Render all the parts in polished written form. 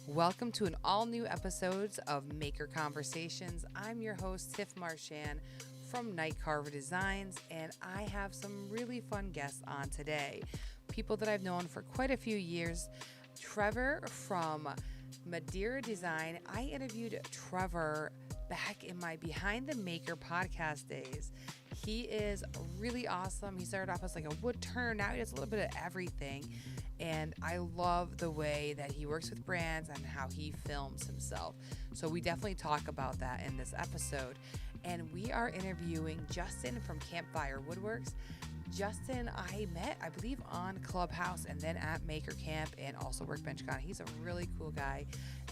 Welcome to an all new episode of Maker Conversations. I'm your host, Tiff Marchand from NIGHTCARVER Designs, and I have some really fun guests on today. People that I've known for quite a few years. Trevor from Meadow Design. I interviewed Trevor back in my Behind the Maker podcast days. He is really awesome. He started off as like a wood turner. Now he does a little bit of everything. And I love the way that he works with brands and how he films himself. So we definitely talk about that in this episode. And we are interviewing Justin from Campfire Woodworks. Justin, I met, I believe, on Clubhouse and then at Maker Camp and also Workbench Con. He's a really cool guy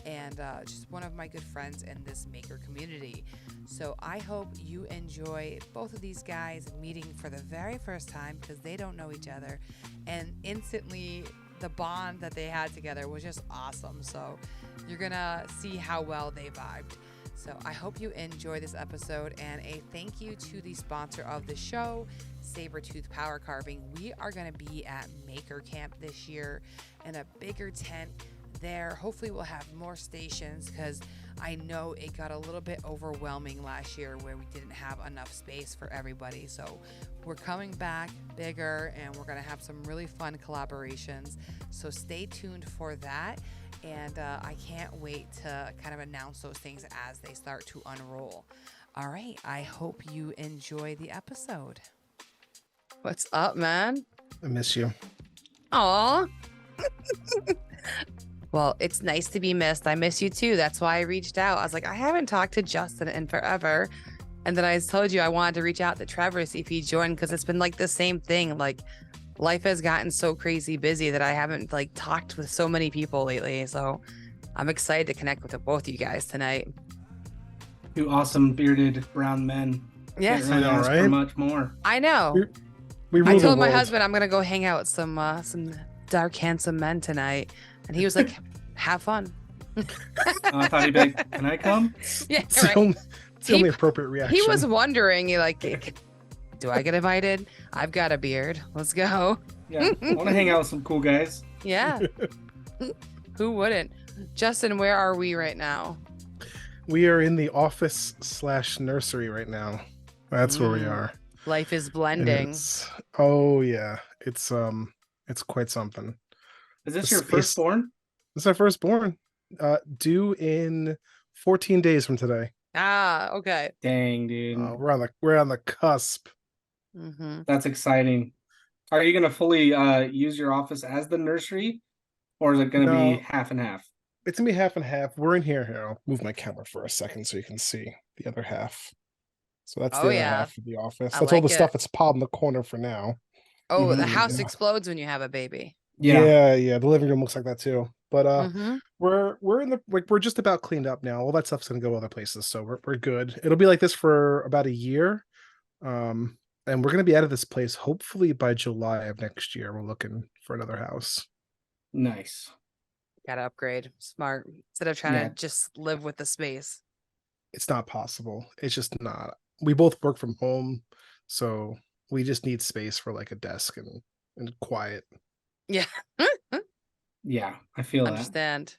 and just one of my good friends in this maker community. So I hope you enjoy both of these guys meeting for the very first time because they don't know each other. And instantly, the bond that they had together was just awesome. So you're going to see how well they vibed. So I hope you enjoy this episode, and a thank you to the sponsor of the show, Sabertooth Power Carving. We are going to be at Maker Camp this year in a bigger tent there. Hopefully we'll have more stations because I know it got a little bit overwhelming last year where we didn't have enough space for everybody. So we're coming back bigger, and we're going to have some really fun collaborations. So stay tuned for that. And I can't wait to kind of announce those things as they start to unroll. All right. I hope you enjoy the episode. What's up, man? I miss you. Aw. Well, it's nice to be missed. I miss you too. That's why I reached out. I was like, I haven't talked to Justin in forever. And then I told you I wanted to reach out to Trevor, see if he joined, because it's been like the same thing. Like, life has gotten so crazy busy that I haven't like talked with so many people lately. So I'm excited to connect with both of you guys tonight. Two awesome bearded brown men. Yes, Can't really ask for much more. I know. I told my husband I'm gonna go hang out with some dark, handsome men tonight, and he was like, "Have fun." I thought he'd be like, "Can I come?" Yeah, it's right. The only appropriate reaction. He was wondering, do I get invited? I've got a beard. Let's go. Yeah, I want to hang out with some cool guys. Yeah. Who wouldn't? Justin, where are we right now? We are in the office / nursery right now. That's where we are. Life is blending. Oh yeah, it's quite something. Is this your firstborn? This is our firstborn. Due in 14 days from today. Ah, okay. Dang, dude. We're on the cusp. Mm-hmm. That's exciting. Are you gonna fully use your office as the nursery, or is it gonna be half and half? It's gonna be half and half. We're in here. Here, I'll move my camera for a second so you can see the other half. So that's the other half of the office. That's all the stuff that's piled in the corner for now. Oh, the house explodes when you have a baby. Yeah. The living room looks like that too. But we're in the we're just about cleaned up now. All that stuff's gonna go other places, so we're good. It'll be like this for about a year. And we're gonna be out of this place hopefully by July of next year. We're looking for another house. Nice. Gotta upgrade. Smart. Instead of trying to just live with the space. It's not possible. It's just not. We both work from home, so we just need space for like a desk and quiet. Yeah. Yeah, I feel Understand.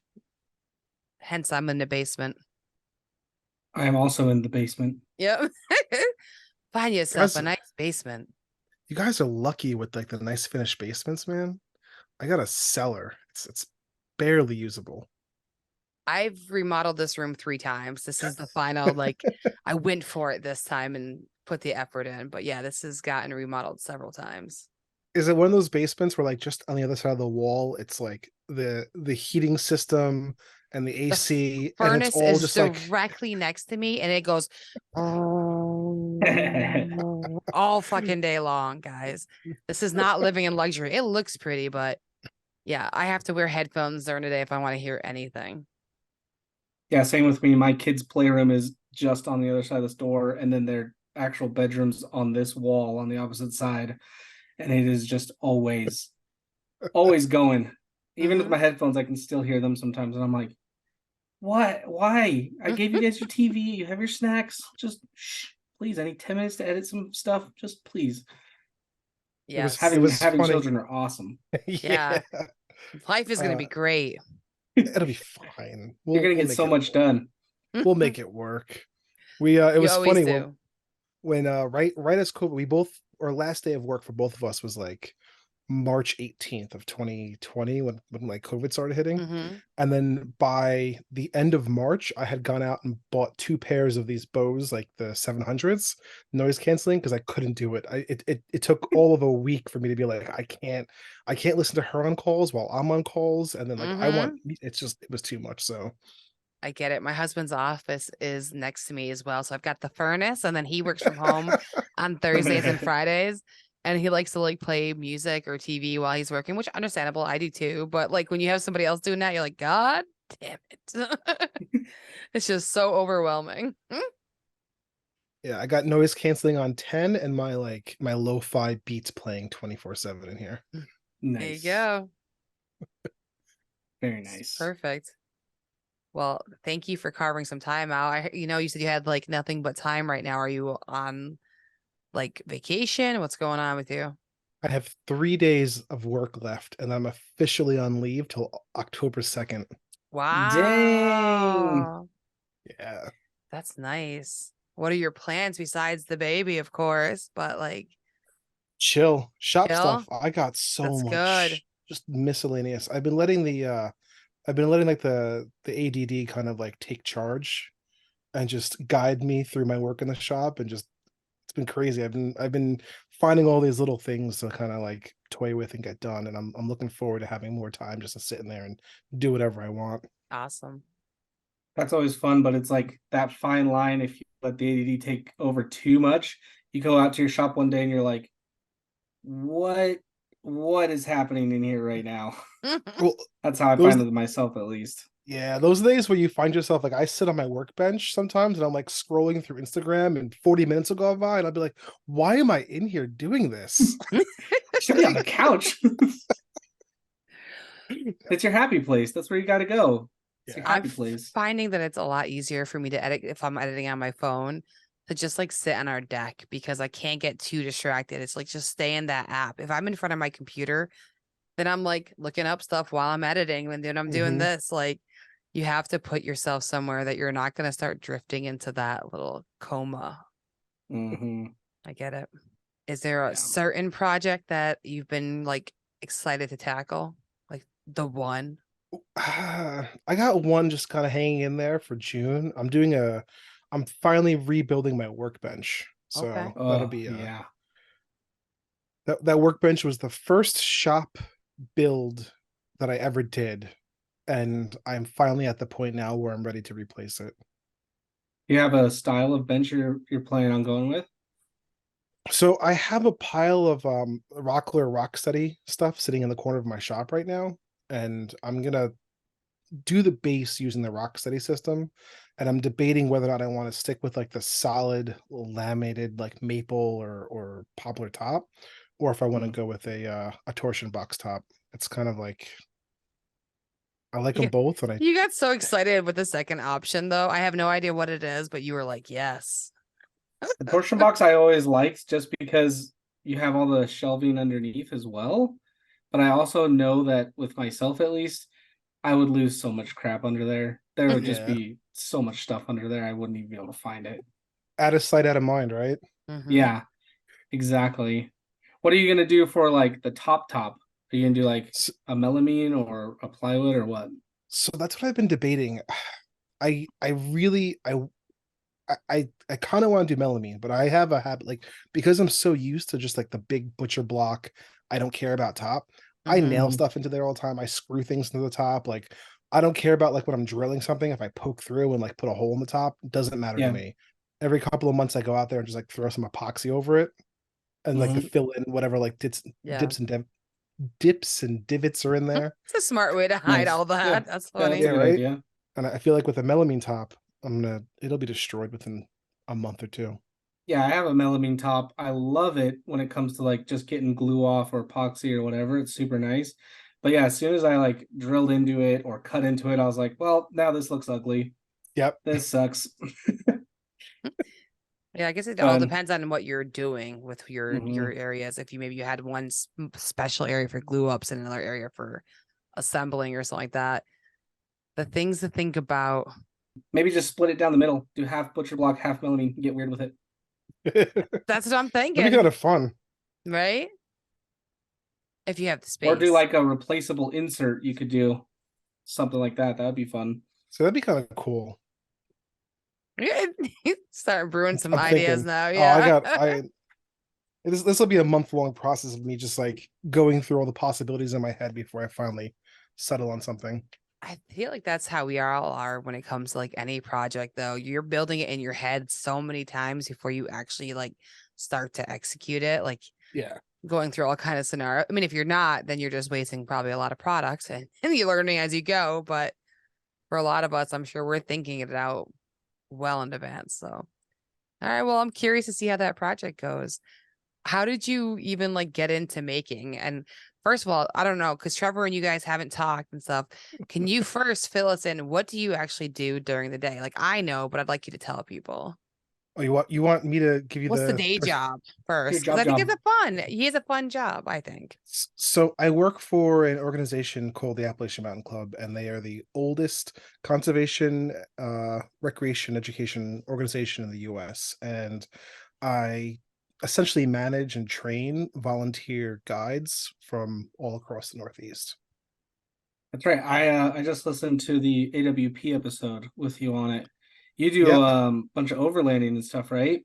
Hence, I'm in the basement. I am also in the basement. Yep. Find yourself a nice basement. You guys are lucky with like the nice finished basements, man. I got a cellar. It's barely usable. I've remodeled this room 3 times. This is the final, I went for it this time and put the effort in. But yeah, this has gotten remodeled several times. Is it one of those basements where like just on the other side of the wall, it's like the heating system and the AC, the furnace and it's all is just directly next to me, and it goes all fucking day long, guys. This is not living in luxury. It looks pretty, but yeah, I have to wear headphones during the day if I want to hear anything. Yeah, same with me. My kids' playroom is just on the other side of this door, and then their actual bedrooms on this wall on the opposite side. And it is just always going. Even with my headphones, I can still hear them sometimes. And I'm like, what? Why? I gave you guys your TV. You have your snacks. Just shh, please. I need 10 minutes to edit some stuff. Just please. Yes. Having children are awesome. Yeah. Life is going to be great. It'll be fine. You're gonna get make so it much work. done. We'll make it work. It You was always funny do. when right as COVID, we both, our last day of work for both of us was like March 18th of 2020 when like COVID started hitting. Mm-hmm. And then by the end of March, I had gone out and bought 2 pairs of these Bose, like the 700s, noise canceling, because I couldn't do it. It took all of a week for me to be like, I can't listen to her on calls while I'm on calls, and then like it was too much. So I get it. My husband's office is next to me as well. So I've got the furnace, and then he works from home on Thursdays and Fridays. And he likes to like play music or TV while he's working, which understandable. I do too. But like when you have somebody else doing that, you're like, God damn it. It's just so overwhelming. yeah, I got noise canceling on 10 and my lo-fi beats playing 24/7 in here. There you Nice. go. Very nice. Perfect. Well, thank you for carving some time out. You said you had like nothing but time right now. Are you on like vacation? What's going on with you? I have 3 days of work left, and I'm officially on leave till October 2nd. Dang. Wow. Yeah. That's nice. What are your plans besides the baby, of course, but like Chill. Shop chill? stuff. I got so That's much good. just miscellaneous. I've been letting like the ADD kind of like take charge and just guide me through my work in the shop, and just it's been crazy. I've been finding all these little things to kind of like toy with and get done, and I'm looking forward to having more time just to sit in there and do whatever I want. Awesome. That's always fun, but it's like that fine line. If you let the ADD take over too much, you go out to your shop one day and you're like, what is happening in here right now? Well, That's how I those find it myself, at least. yeah, those days where you find yourself like I sit on my workbench sometimes and I'm like scrolling through Instagram and 40 minutes will go by and I'll be like, why am I in here doing this? I should be on the couch. It's your happy place. That's where you got to go. It's your Yeah. happy I'm place. finding that it's a lot easier for me to edit if I'm editing on my phone to just like sit on our deck because I can't get too distracted. It's like just stay in that app. If I'm in front of my computer, then I'm like looking up stuff while I'm editing and then I'm doing this. Like you have to put yourself somewhere that you're not going to start drifting into that little coma. I get it. Is there a certain project that you've been like excited to tackle? Like the one? I got one just kind of hanging in there for June. I'm finally rebuilding my workbench. So Okay. that'll be yeah. that workbench was the first shop build that I ever did. And I'm finally at the point now where I'm ready to replace it. You have a style of bench you're planning on going with? So I have a pile of Rocksteady stuff sitting in the corner of my shop right now, and I'm gonna do the base using the Rocksteady system, and I'm debating whether or not I want to stick with like the solid laminated like maple or poplar top, or if I want to go with a torsion box top. It's kind of like I like them both, and You got so excited with the second option, though. I have no idea what it is, but you were like, yes. The torsion box I always liked just because you have all the shelving underneath as well. But I also know that with myself, at least, I would lose so much crap under there. There would just be so much stuff under there. I wouldn't even be able to find it. Out of sight, out of mind, right? Yeah, exactly. What are you going to do for like the top? Are you going to do like a melamine or a plywood or what? So that's what I've been debating. I kind of want to do melamine, but I have a habit like because I'm so used to just like the big butcher block. I don't care about top. I nail stuff into there all the time. I screw things into the top. Like I don't care about like when I'm drilling something. If I poke through and like put a hole in the top, it doesn't matter to me. Every couple of months, I go out there and just like throw some epoxy over it, and like to fill in whatever like dips and divots are in there. It's a smart way to hide all that. Yeah. That's funny. That's a good idea. And I feel like with a melamine top, it'll be destroyed within a month or two. Yeah, I have a melamine top. I love it when it comes to like just getting glue off or epoxy or whatever. It's super nice. But yeah, as soon as I like drilled into it or cut into it, I was like, well, now this looks ugly. Yep. This sucks. Yeah, I guess it all depends on what you're doing with your areas. If you had one special area for glue ups and another area for assembling or something like that. The things to think about. Maybe just split it down the middle. Do half butcher block, half melamine. Get weird with it. That's what I'm That'd be thinking, kind of fun. right? If you have the space. Or do like a replaceable insert. You could do something like that. That would be fun. So that'd be kind of cool. Start brewing some I'm ideas thinking, now. Oh, Yeah. this will be a month-long process of me just like going through all the possibilities in my head before I finally settle on something. I feel like that's how we all are when it comes to like any project, though. You're building it in your head so many times before you actually like start to execute it. Like Yeah. going through all kind of scenario. I mean, if you're not, then you're just wasting probably a lot of products and you're learning as you go. But for a lot of us, I'm sure we're thinking it out well in advance. So, all right. Well, I'm curious to see how that project goes. How did you even like get into making? And first of all, I don't know, because Trevor and you guys haven't talked and stuff. Can you first fill us in? What do you actually do during the day? Like I know, but I'd like you to tell people. Oh, you want me to give you What's the day job first? Because I think it's a fun. He has a fun job, I think. So I work for an organization called the Appalachian Mountain Club, and they are the oldest conservation, recreation, education organization in the U.S. And I essentially manage and train volunteer guides from all across the Northeast. That's right. I just listened to the AWP episode with you on it. You do Yep. a bunch of overlanding and stuff, right?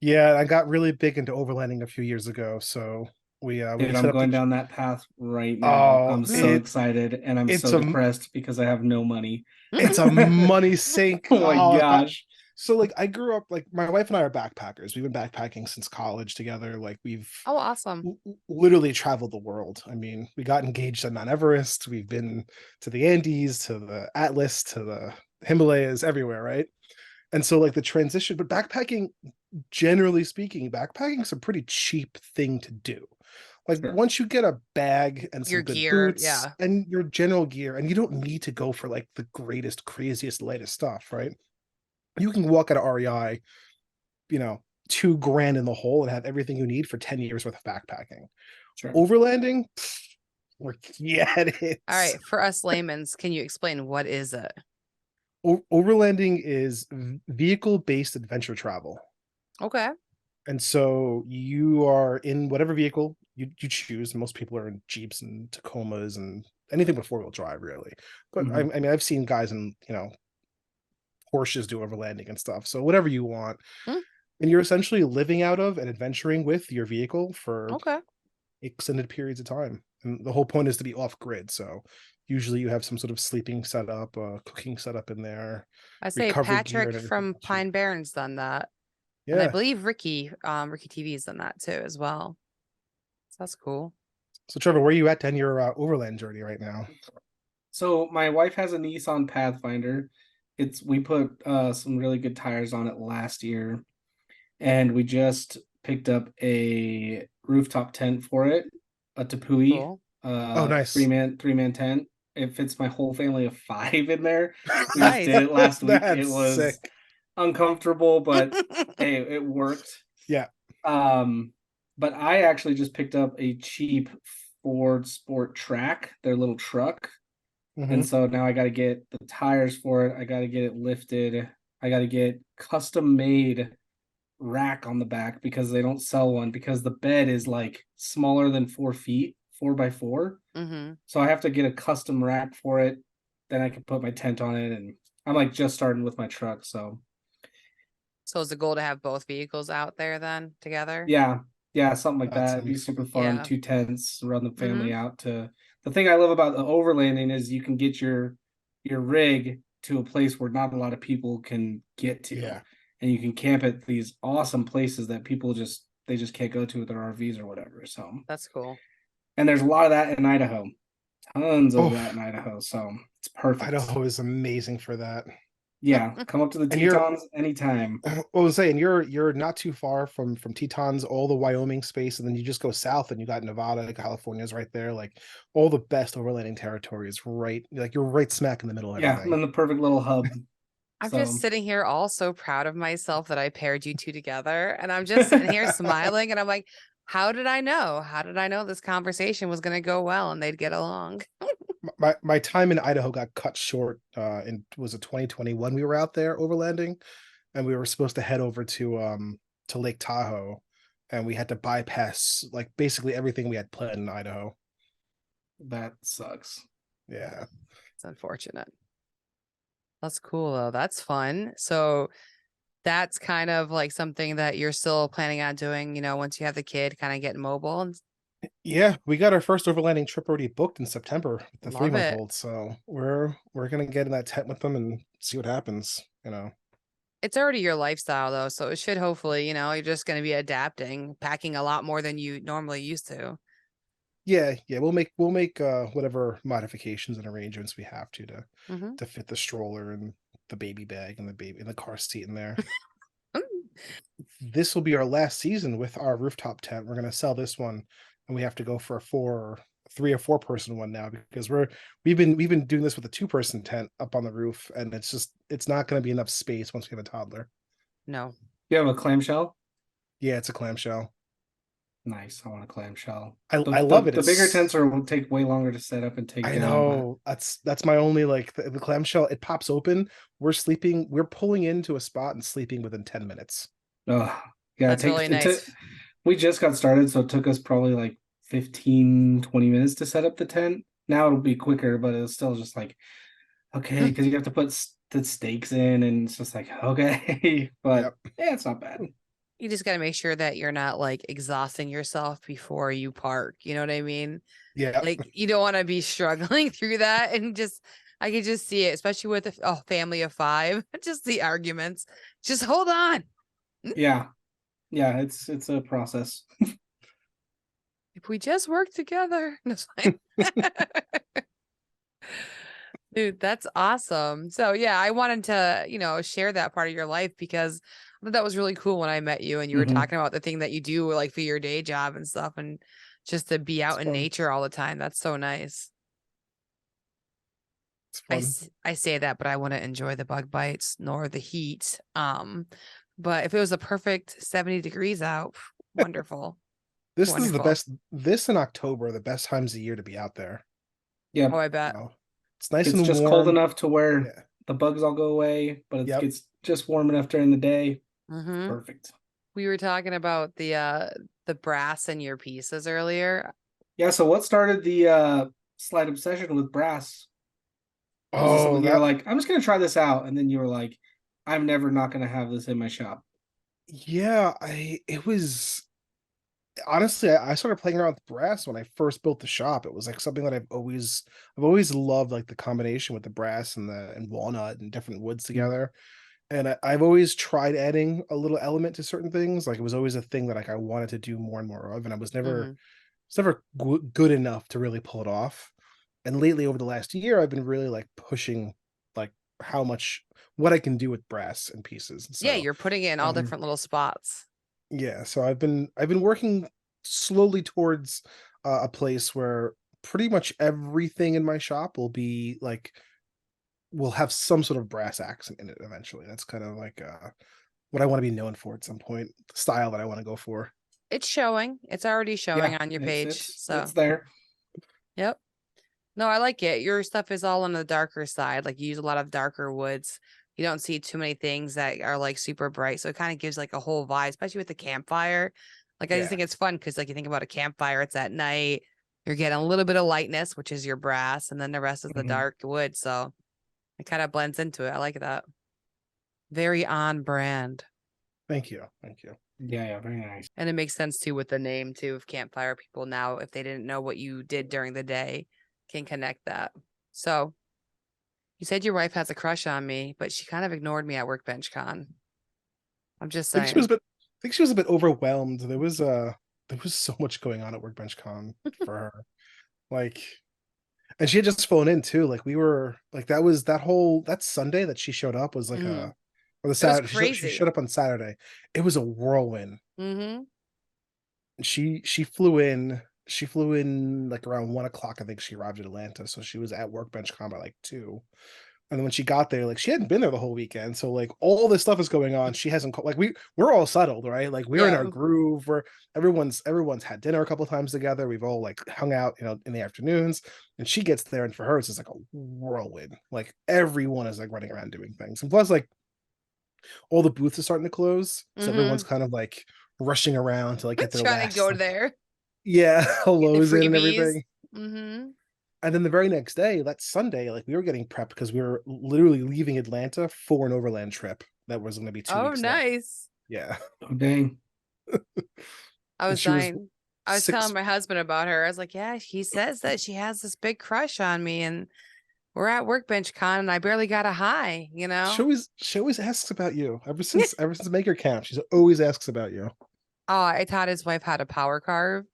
Yeah, I got really big into overlanding a few years ago, so we Dude, set I'm up going the. down that path right now. Oh, I'm so excited and I'm it's so a depressed because I have no money. it's a money sink. Oh my gosh. So like I grew up, like my wife and I are backpackers. We've been backpacking since college together. Like we've Oh, awesome. literally traveled the world. I mean, we got engaged on Mount Everest. We've been to the Andes, to the Atlas, to the Himalayas, everywhere, right? And so like the transition, but backpacking, generally speaking, backpacking is a pretty cheap thing to do. Like Sure. once you get a bag and some Your good gear, boots yeah. and your general gear, and you don't need to go for like the greatest, craziest, lightest stuff, right? You can walk out of REI, $2,000 in the hole and have everything you need for 10 years worth of backpacking. Sure. Overlanding, forget it. All right. For us laymen's, can you explain what is it? Overlanding is vehicle-based adventure travel. Okay. And so you are in whatever vehicle you choose. Most people are in Jeeps and Tacomas and anything but four-wheel drive, really. But I mean, I've seen guys in, Porsches do overlanding and stuff. So whatever you want. And you're essentially living out of and adventuring with your vehicle for extended periods of time. And the whole point is to be off grid. So usually you have some sort of sleeping setup, cooking setup in there. I say Patrick from Pine Barrens done that. Yeah. And I believe Ricky TV has done that too as well. So that's cool. So Trevor, where are you at in your overland journey right now? So my wife has a Nissan Pathfinder. We put some really good tires on it last year, and we just picked up a rooftop tent for it, a Tepui. Cool. Oh, nice. Three-man tent. It fits my whole family of 5 in there. We just did it last week. It was sick. Uncomfortable, but hey, it worked. Yeah. But I actually just picked up a cheap Ford Sport Track, their little truck. And so now I got to get the tires for it. I got to get it lifted. I got to get custom made rack on the back because they don't sell one because the bed is like smaller than 4 feet, 4x4. So I have to get a custom rack for it. Then I can put my tent on it. And I'm like just starting with my truck. So is the goal to have both vehicles out there then together? Yeah, something like that. It'd be super fun. Yeah. 2 tents, run the family out to. The thing I love about the overlanding is you can get your rig to a place where not a lot of people can get to. Yeah. And you can camp at these awesome places that people just can't go to with their RVs or whatever. So that's cool. And there's a lot of that in Idaho. Tons of that in Idaho. So it's perfect. Idaho is amazing for that. Yeah, come up to the Tetons anytime. Well, I was saying you're not too far from Tetons, all the Wyoming space, and then you just go south and you got Nevada, California's right there. Like all the best overlanding territory is right, like you're right smack in the middle of everything. Yeah, I'm in the perfect little hub. I'm just sitting here all so proud of myself that I paired you two together, and I'm just sitting here smiling, and I'm like, how did I know? How did I know this conversation was going to go well and they'd get along? my time in Idaho got cut short. In was it 2021? We were out there overlanding, and we were supposed to head over to Lake Tahoe, and we had to bypass like basically everything we had planned in Idaho. That sucks. Yeah, It's unfortunate. That's cool though. That's fun. So that's kind of like something that you're still planning on doing, once you have the kid, kind of getting mobile and yeah. We got our first overlanding trip already booked in September with the love it. 3-month-old. So we're gonna get in that tent with them and see what happens. It's already your lifestyle though, so it should hopefully, you're just going to be adapting, packing a lot more than you normally used to. Yeah. We'll make whatever modifications and arrangements we have Mm-hmm. to fit the stroller and the baby bag and the car seat in there. This will be our last season with our rooftop tent. We're gonna sell this one, and we have to go for a 3 or 4 person one now because we've been doing this with a 2-person tent up on the roof, and it's not going to be enough space once we have a toddler. No. You have a clamshell? Yeah, it's a clamshell. Nice. I want a clamshell. I love it. The bigger tents will take way longer to set up and take I down. know that's my only like the clamshell. It pops open. We're pulling into a spot and sleeping within 10 minutes. Oh, yeah. That's really nice. We just got started, so it took us probably like 15, 20 minutes to set up the tent. Now it'll be quicker, but it's still just like, okay, because you have to put the stakes in, and it's just like, okay. But yeah, it's not bad. You just got to make sure that you're not like exhausting yourself before you park. You know what I mean? Yeah. Like you don't want to be struggling through that and I could just see it, especially with a family of 5, just the arguments. Just hold on. Yeah. Yeah, it's a process. If we just work together. No, it's fine. Dude, that's awesome. So yeah, I wanted to, share that part of your life because I thought that was really cool when I met you and you were talking about the thing that you do like for your day job and stuff and just to be out in nature all the time. That's so nice. It's fun. I say that, but I wouldn't enjoy the bug bites nor the heat. But if it was a perfect 70 degrees out, wonderful. This is the best. This in October are the best times of year to be out there. Yeah. Oh, I bet. It's nice it's and just warm. cold enough to where the bugs all go away, but it gets just warm enough during the day. Perfect. We were talking about the brass in your pieces earlier. Yeah. So what started the slight obsession with brass? Oh, you're like, I'm just gonna try this out, and then you were like, I'm never not gonna have this in my shop. Yeah, it was honestly, I started playing around with brass when I first built the shop. It was like something that I've always loved, like the combination with the brass and walnut and different woods together. And I've always tried adding a little element to certain things. Like it was always a thing that like I wanted to do more and more of, and I was never good enough to really pull it off. And lately, over the last year, I've been really like pushing like what I can do with brass and pieces. So, yeah, you're putting it in all different little spots. Yeah, so I've been working slowly towards a place where pretty much everything in my shop will have some sort of brass accent in it eventually. That's kind of like what I want to be known for at some point, the style that I want to go for. It's showing. It's already showing on your page. So it's there. Yep. No, I like it. Your stuff is all on the darker side. Like you use a lot of darker woods. You don't see too many things that are like super bright. So it kind of gives like a whole vibe, especially with the campfire. Like I just think it's fun because like you think about a campfire, it's at night. You're getting a little bit of lightness, which is your brass, and then the rest is the dark wood. So it kind of blends into it. I like that. Very on brand. Thank you. Thank you. Yeah, very nice. And it makes sense too with the name too of Campfire. People now, if they didn't know what you did during the day, can connect that. So you said your wife has a crush on me, but she kind of ignored me at Workbench Con. I'm just saying. I think she was a bit overwhelmed. There was so much going on at Workbench Con for her. Like, and she had just flown in too. Like we were like that Sunday that she showed up was like or the Saturday. She showed up on Saturday. It was a whirlwind. She flew in. She flew in like around 1 o'clock. I think she arrived at Atlanta, so she was at Workbench Con by like 2. And then when she got there, like she hadn't been there the whole weekend, so like all this stuff is going on. She hasn't like we're all settled, right? Like we're in our groove. Where everyone's had dinner a couple of times together. We've all like hung out, in the afternoons. And she gets there, and for her, it's just like a whirlwind. Like everyone is like running around doing things, and plus like all the booths are starting to close, so everyone's kind of like rushing around to like get their trying to go like, there. Yeah, Get the hellos in and freebies. everything. And then the very next day, that Sunday, like we were getting prepped because we were literally leaving Atlanta for an overland trip that was going to be 2 weeks long. Nice. Yeah. Oh, dang. I was dying. I was 6 telling my husband about her. I was like, yeah, he says that she has this big crush on me, and we're at Workbench Con and I barely got a hi, She always asks about you. Ever since Maker Camp, she always asks about you. I taught his wife how to power carve.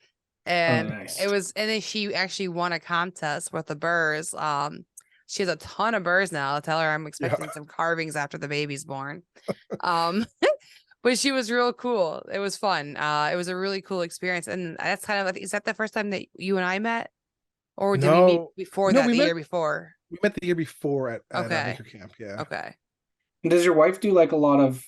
And nice. and then she actually won a contest with the burrs. She has a ton of burrs now. I'll tell her I'm expecting some carvings after the baby's born. But she was real cool. It was fun. It was a really cool experience. And that's kind of, is that the first time that you and I met? Or did we meet before that, the year before? We met the year before at Okay. Maker Camp, yeah. Okay. Does your wife do like a lot of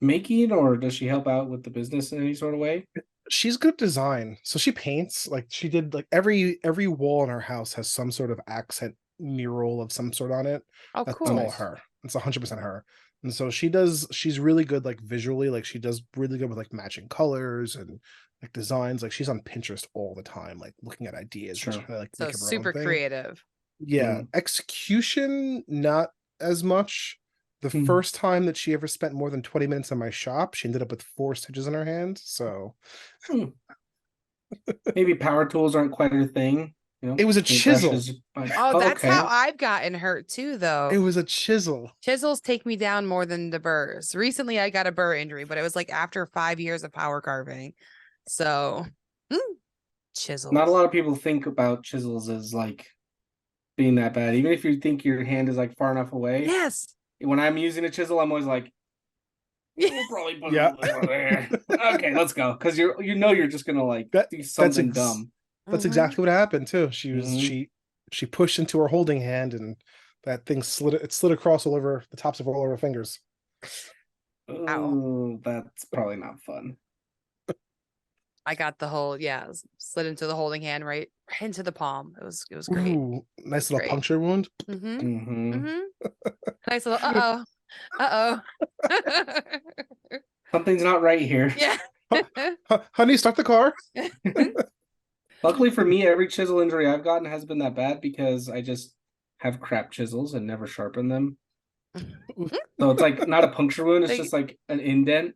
making, or does she help out with the business in any sort of way? She's good at design. So she paints. Like she did like every wall in our house has some sort of accent mural of some sort on it. Oh, That's cool. all her. It's 100% her. And so she's really good like visually, like she does really good with like matching colors and like designs. Like she's on Pinterest all the time, like looking at ideas. Sure. Trying to, like, So make her own super thing. creative. Yeah. Execution, not as much. The first time that she ever spent more than 20 minutes in my shop, she ended up with 4 stitches in her hand. So maybe power tools aren't quite her thing. It was a chisel. That's how I've gotten hurt too, though. It was a chisel. Chisels take me down more than the burrs. Recently, I got a burr injury, but it was like after 5 years of power carving. So, chisels. Not a lot of people think about chisels as like being that bad. Even if you think your hand is like far enough away. Yes. When I'm using a chisel, I'm always like, we'll probably put it over there. Okay, let's go. Because you're just gonna like do something dumb. That's exactly what happened too. She was she pushed into her holding hand, and that thing slid across all over the tops of all of her fingers. Oh, that's probably not fun. I got the whole slid into the holding hand right into the palm. It was great. Ooh, nice little puncture wound. Nice little uh-oh. Something's not right here. Yeah. Honey, start the car. Luckily for me, every chisel injury I've gotten has been that bad because I just have crap chisels and never sharpen them. So it's like not a puncture wound, it's just like an indent.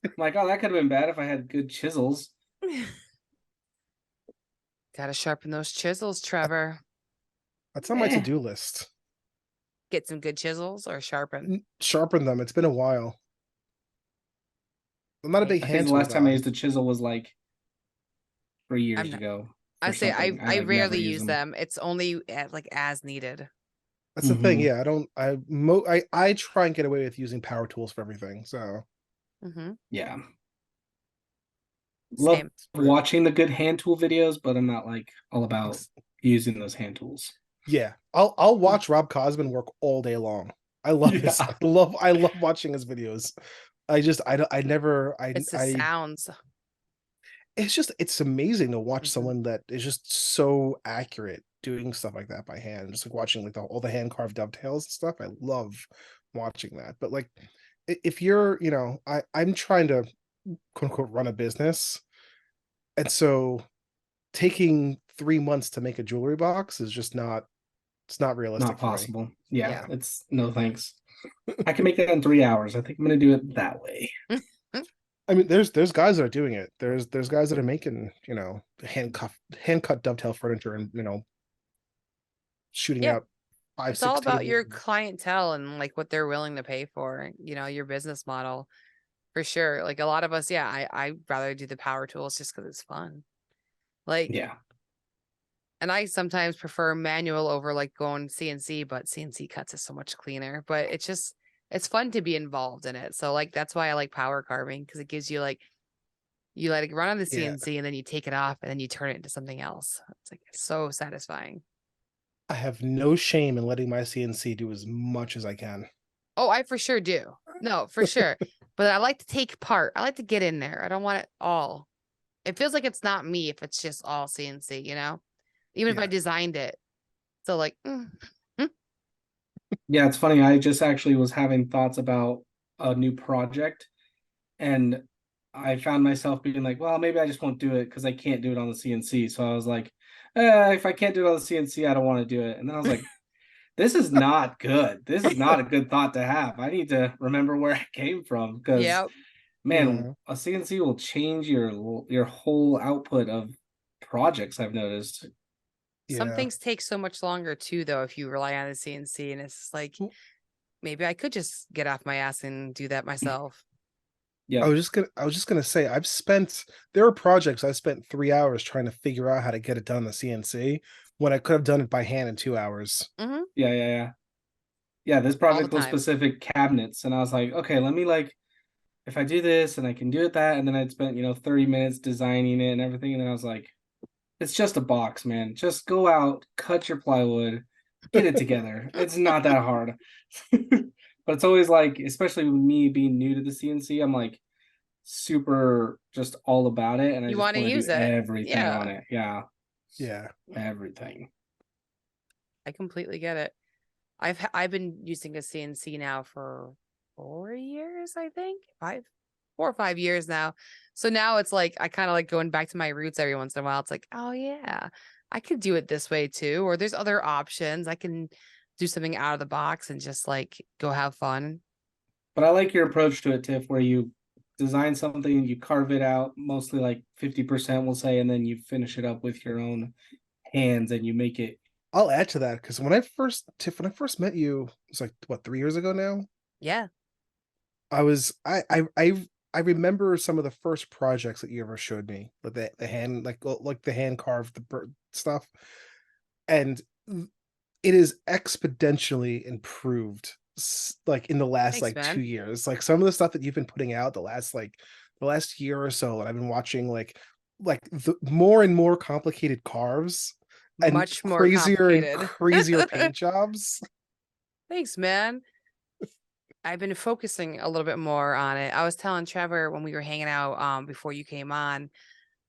I'm like, oh, that could have been bad if I had good chisels. Gotta sharpen those chisels, Trevor. That's on my to-do list. Get some good chisels or sharpen? Sharpen them. It's been a while. I'm not a big hand tool the last time I used a chisel was like 3 years ago. I say I rarely use them. It's only like as needed. That's the thing. Yeah, I try and get away with using power tools for everything. So yeah. Love watching the good hand tool videos, but I'm not like all about using those hand tools. Yeah, I'll watch Rob Cosman work all day long. I love this. I love watching his videos. It's the sounds. It's amazing to watch someone that is just so accurate doing stuff like that by hand. Just like watching like all the hand carved dovetails and stuff. I love watching that. But like, if you're, I'm trying to quote unquote run a business, and so taking 3 months to make a jewelry box is just not. It's not realistic. Not possible. Yeah, it's no thanks. I can make that in 3 hours. I think I'm gonna do it that way. I mean, there's guys that are doing it. There's guys that are making, hand cut dovetail furniture and shooting out 5, it's 6 all about tables. your clientele and like what they're willing to pay for, your business model for sure. Like a lot of us, I rather do the power tools just because it's fun. Like and I sometimes prefer manual over like going CNC, but CNC cuts is so much cleaner. But it's fun to be involved in it. So like that's why I like power carving, because it gives you like you let it run on the CNC and then you take it off and then you turn it into something else. It's like so satisfying. I have no shame in letting my CNC do as much as I can. Oh, I for sure do. No, for sure. But I like to take part. I like to get in there. I don't want it all. It feels like it's not me if it's just all CNC, you know? Even if I Yeah. designed it. So like, Yeah, it's funny. I just actually was having thoughts about a new project, and I found myself being like, well, maybe I just won't do it because I can't do it on the CNC. So I was like, if I can't do it on the CNC, I don't want to do it. And then I was like, this is not good. This is not a good thought to have. I need to remember where I came from because, yeah. man, Yeah. a CNC will change your whole output of projects. I've noticed. Some Yeah. things take so much longer too, though, if you rely on the CNC. And it's like, maybe I could just get off my ass and do that myself. Yeah, I was just gonna say there are projects I spent 3 hours trying to figure out how to get it done in the CNC when I could have done it by hand in 2 hours. Mm-hmm. yeah. This All the project was time. specific cabinets, and I was like, okay, let me like if I do this and I can do it that, and then I'd spent 30 minutes designing it and everything, and then I was like, it's just a box, man. Just go out, cut your plywood, get it together. It's not that hard. But it's always like, especially with me being new to the CNC, I'm like super just all about it, and I You just want to want to do use it. everything on Yeah. it. Yeah, Yeah. everything. I completely get it. I've been using a CNC now for 4 years, I think. 4 or 5 years now. So now it's like I kind of like going back to my roots every once in a while. It's like, oh yeah, I could do it this way too. Or there's other options. I can do something out of the box and just like go have fun. But I like your approach to it, Tiff, where you design something, you carve it out, mostly like 50%, we'll say, and then you finish it up with your own hands and you make it. I'll add to that because when I first met you, it was like what, 3 years ago now. Yeah. I was I remember some of the first projects that you ever showed me, like the hand like the hand carved the bird stuff, and it is exponentially improved like in the last Thanks, like 2 man. years. Like some of the stuff that you've been putting out the last year or so, and I've been watching like the more and more complicated carves and Much more complicated. crazier paint jobs. Thanks, man. I've been focusing a little bit more on it. I was telling Trevor when we were hanging out before you came on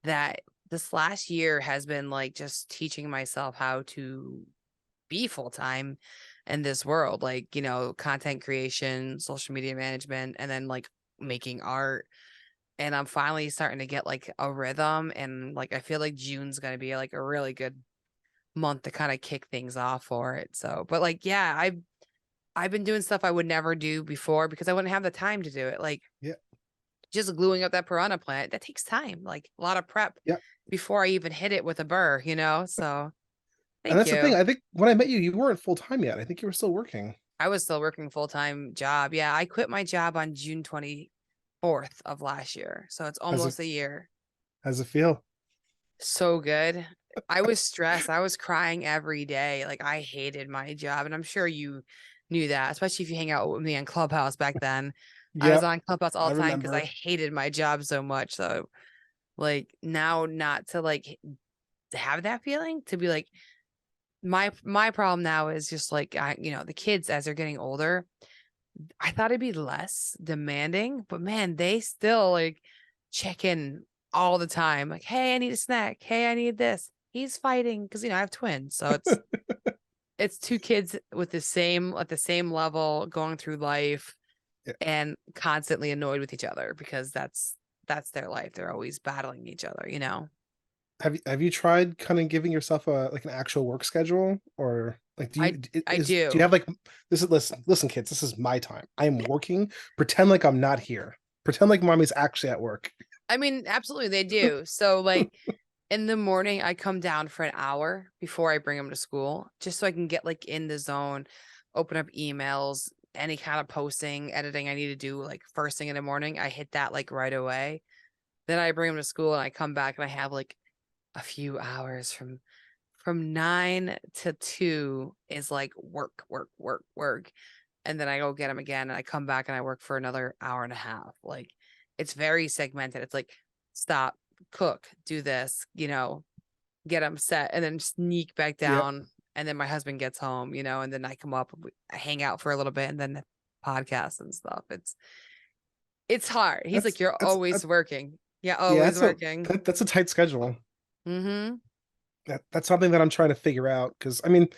that this last year has been like just teaching myself how to be full time in this world, like, content creation, social media management, and then like making art. And I'm finally starting to get like a rhythm. And like, I feel like June's going to be like a really good month to kind of kick things off for it. So, but like, yeah, I've been doing stuff I would never do before because I wouldn't have the time to do it. Like Yeah. just gluing up that piranha plant, that takes time, like a lot of prep Yeah. before I even hit it with a burr, So And thank that's the thing. you. I think when I met you, you weren't full time yet. I think you were still working. I was still working full-time job. Yeah, I quit my job on June 24th of last year. So it's How's it almost a year. how's it feel? So good. I was stressed. I was crying every day. Like I hated my job. And I'm sure you knew that, especially if you hang out with me on Clubhouse back then. I was Yep, on Clubhouse all I the time because I remember. hated my job so much. So like now not to like have that feeling to be like my problem now is just like the kids as they're getting older. I thought it'd be less demanding, but man, they still like check in all the time. Like, hey, I need a snack. Hey, I need this. He's fighting because I have twins, so it's two kids with at the same level going through life Yeah. and constantly annoyed with each other because that's their life. They're always battling each other. Have you tried kind of giving yourself a like an actual work schedule, or like I do you do. have like this is listen kids, this is my time. I am working. Pretend like I'm not here. Pretend like mommy's actually at work. I mean, absolutely they do. So like in the morning, I come down for an hour before I bring them to school, just so I can get like in the zone, open up emails, any kind of posting, editing I need to do like first thing in the morning. I hit that like right away. Then I bring them to school and I come back and I have like a few hours from 9 to 2 is like work, work, work, work. And then I go get them again and I come back and I work for another hour and a half. Like it's very segmented. It's like stop, cook, do this, get them set and then sneak back Yep. down and then my husband gets home, and then I come up, I hang out for a little bit, and then podcast and stuff. It's hard. He's like, you're always working. Yeah, always working. That's a tight schedule. Mm-hmm. That's something that I'm trying to figure out, because I mean,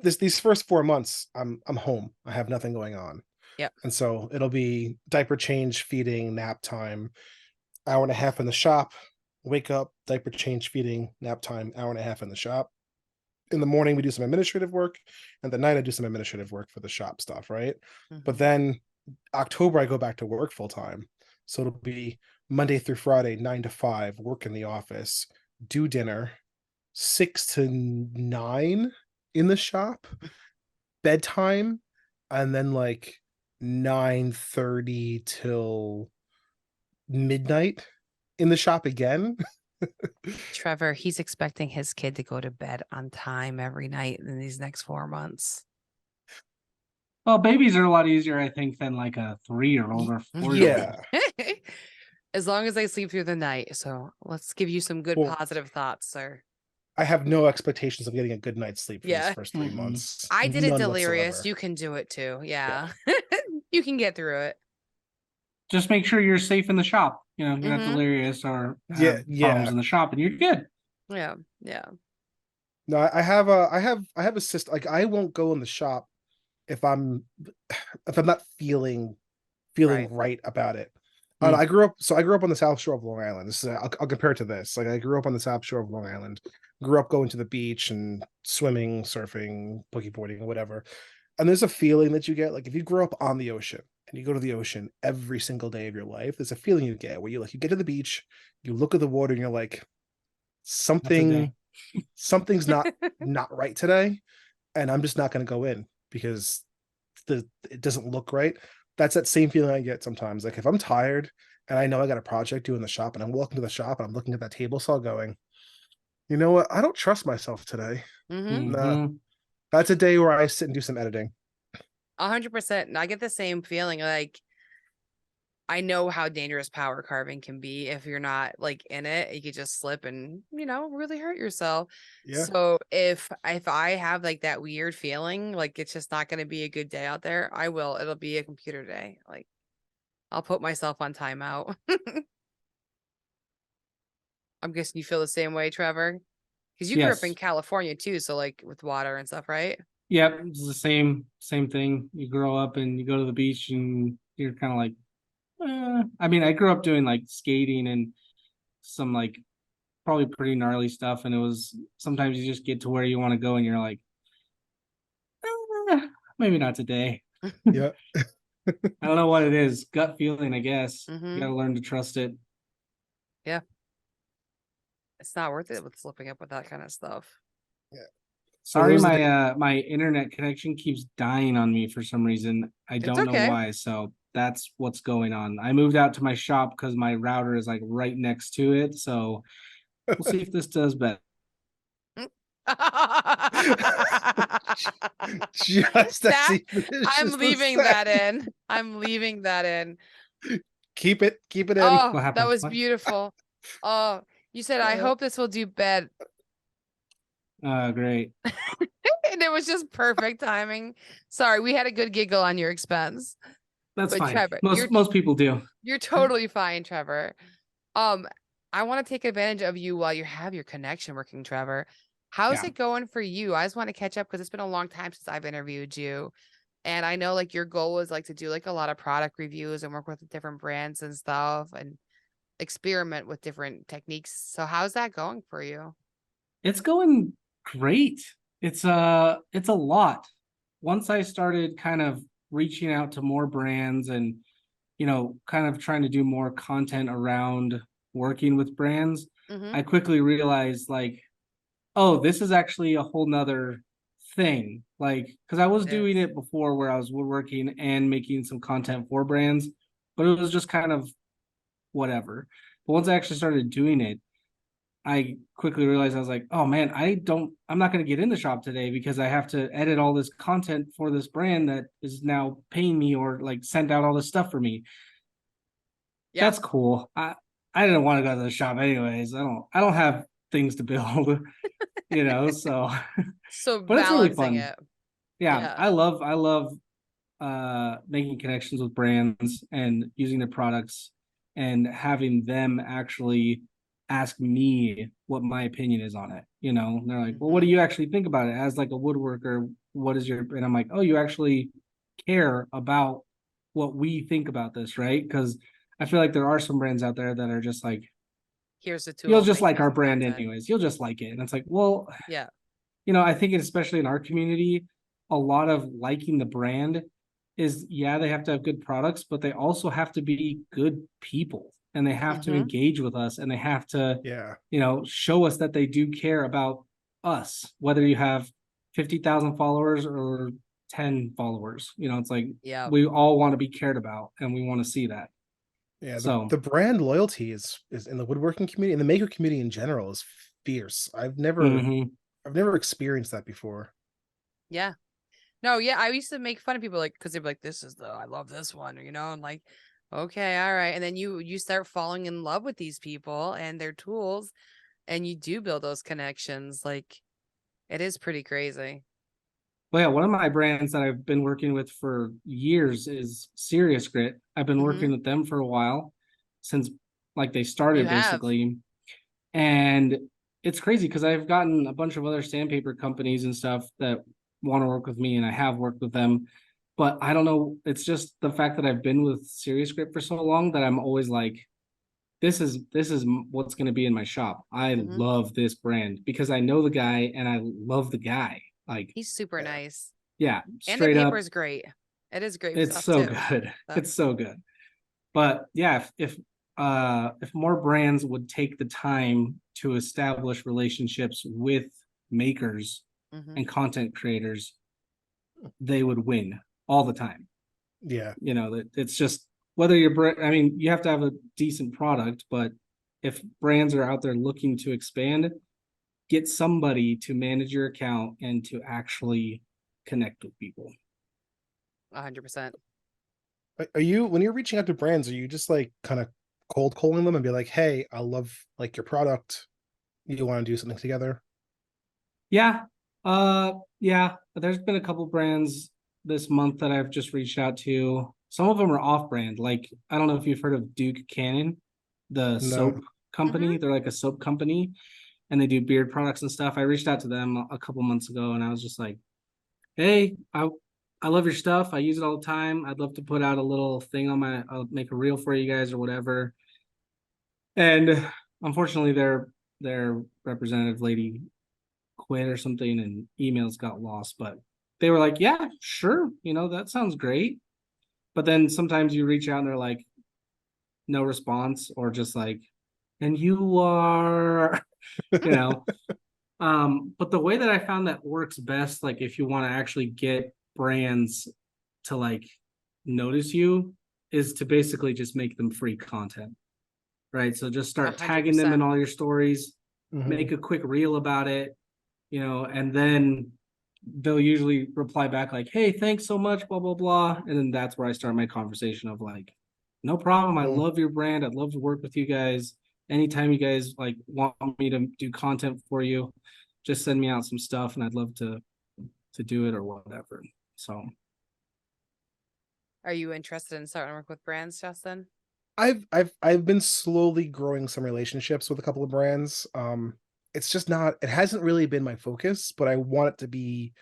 these first 4 months I'm home. I have nothing going on. Yep. And so it'll be diaper change, feeding, nap time, hour and a half in the shop, wake up, diaper change, feeding, nap time, hour and a half in the shop. In the morning we do some administrative work, and at night I do some administrative work for the shop stuff, right? Mm-hmm. But then October I go back to work full time. So it'll be Monday through Friday, 9 to 5, work in the office, do dinner, 6 to 9 in the shop, bedtime, and then like 9:30 till midnight in the shop again. Trevor, he's expecting his kid to go to bed on time every night in these next 4 months. Well, babies are a lot easier, I think, than like a 3-year-old or 4-year-old. Yeah. As long as they sleep through the night. So let's give you some good positive thoughts, sir. I have no expectations of getting a good night's sleep for these first 3 Mhm. months. I did it delirious. Whatsoever. You can do it too. Yeah. You can get through it. Just make sure you're safe in the shop. You're not delirious or have problems in the shop, and you're good. Yeah. Yeah. No, I have a system. Like, I won't go in the shop if I'm not feeling right about it. I grew up on the South Shore of Long Island. This is I'll compare it to this. Like, I grew up on the South Shore of Long Island. Grew up going to the beach and swimming, surfing, boogie boarding, whatever. And there's a feeling that you get, like, if you grow up on the ocean and you go to the ocean every single day of your life, there's a feeling you get where you get to the beach, you look at the water, and you're like, something's not right today, and I'm just not going to go in because it doesn't look right. That's that same feeling I get sometimes. Like, if I'm tired and I know I got a project due in the shop, and I'm walking to the shop and I'm looking at that table saw going, you know what? I don't trust myself today. Nah, that's a day where I sit and do some editing. 100%. And I get the same feeling. Like, I know how dangerous power carving can be. If you're not like in it, you could just slip and, really hurt yourself. Yeah. So if I have like that weird feeling, like it's just not going to be a good day out there, it'll be a computer day. Like, I'll put myself on timeout. I'm guessing you feel the same way, Trevor, because you grew up in California too. So like with water and stuff, right? Yep. It's the same thing. You grow up and you go to the beach and you're kind of like, I mean, I grew up doing like skating and some like probably pretty gnarly stuff. And it was sometimes you just get to where you want to go and you're like, maybe not today. Yeah. I don't know what it is. Gut feeling, I guess. You got to learn to trust it. Yeah. It's not worth it with slipping up with that kind of stuff. Yeah. Sorry, my internet connection keeps dying on me for some reason. I don't know why. So that's what's going on. I moved out to my shop because my router is like right next to it. So we'll see if this does better. I'm leaving that in. I'm leaving that in. Keep it in. Oh, that was beautiful. Oh, you said, I hope this will do bad. Great. And it was just perfect timing. Sorry, we had a good giggle on your expense. That's fine. Trevor, most people do. You're totally fine, Trevor. I want to take advantage of you while you have your connection working, Trevor. How's it going for you? I just want to catch up because it's been a long time since I've interviewed you. And I know like your goal was like to do like a lot of product reviews and work with different brands and stuff and experiment with different techniques. So how's that going for you? It's going great. It's a lot. Once I started kind of reaching out to more brands and, kind of trying to do more content around working with brands, I quickly realized like, oh, this is actually a whole nother thing. Like, because I was doing it before where I was woodworking and making some content for brands, but it was just kind of whatever. But once I actually started doing it, I quickly realized I was like, oh man, I'm not going to get in the shop today because I have to edit all this content for this brand that is now paying me or like send out all this stuff for me. Yeah. That's cool. I didn't want to go to the shop anyways. I don't have things to build, so So but it's really balancing fun. it. Yeah, I love making connections with brands and using their products and having them actually ask me what my opinion is on it. And they're like, well, what do you actually think about it as like a woodworker? What is your, and I'm like, oh, you actually care about what we think about this, right? Because I feel like there are some brands out there that are just like, Here's the tool. you'll just like our brand anyways. You'll just like it. And it's like, well, yeah. I think especially in our community, a lot of liking the brand is, yeah, they have to have good products, but they also have to be good people and they have to engage with us and they have to, show us that they do care about us, whether you have 50,000 followers or 10 followers. It's like, we all want to be cared about and we want to see that. Yeah, so the brand loyalty is in the woodworking community and the maker community in general is fierce. I've never experienced that before. Yeah. No, yeah, I used to make fun of people like because they'd be like, "This is I love this one," and like, okay, all right, and then you start falling in love with these people and their tools, and you do build those connections. Like, it is pretty crazy. Well, yeah, one of my brands that I've been working with for years is Serious Grit. I've been working with them for a while, since like they started basically. And it's crazy because I've gotten a bunch of other sandpaper companies and stuff that want to work with me, and I have worked with them. But I don't know, it's just the fact that I've been with Serious Grit for so long that I'm always like, this is what's going to be in my shop. I love this brand because I know the guy and I love the guy. Like, he's super nice. Yeah, and the paper is great. It is great. It's so too. good. It's so good. But yeah, if more brands would take the time to establish relationships with makers and content creators, they would win all the time. Yeah. It's just whether you're, I mean, you have to have a decent product, but if brands are out there looking to expand, get somebody to manage your account and to actually connect with people. 100%. Are you, when you're reaching out to brands, are you just like kind of cold calling them and be like, hey, I love like your product, you want to do something together? Yeah. Yeah, there's been a couple brands this month that I've just reached out to. Some of them are off brand. Like, I don't know if you've heard of Duke Cannon, the soap company. They're like a soap company and they do beard products and stuff. I reached out to them a couple months ago and I was just like, hey, I love your stuff. I use it all the time. I'd love to put out a little thing on I'll make a reel for you guys or whatever. And unfortunately their representative lady quit or something and emails got lost, but they were like, yeah, sure, that sounds great. But then sometimes you reach out and they're like, no response, or just like, and you are but the way that I found that works best, like if you want to actually get brands to like notice you, is to basically just make them free content, right? So just start 100%. Tagging them in all your stories, make a quick reel about it, and then they'll usually reply back like, hey, thanks so much, blah, blah, blah. And then that's where I start my conversation of like, no problem. I love your brand. I'd love to work with you guys. Anytime you guys like want me to do content for you, just send me out some stuff and I'd love to do it or whatever. So are you interested in starting to work with brands, Justin? I've been slowly growing some relationships with a couple of brands. It's just not, it hasn't really been my focus, but I want it to be,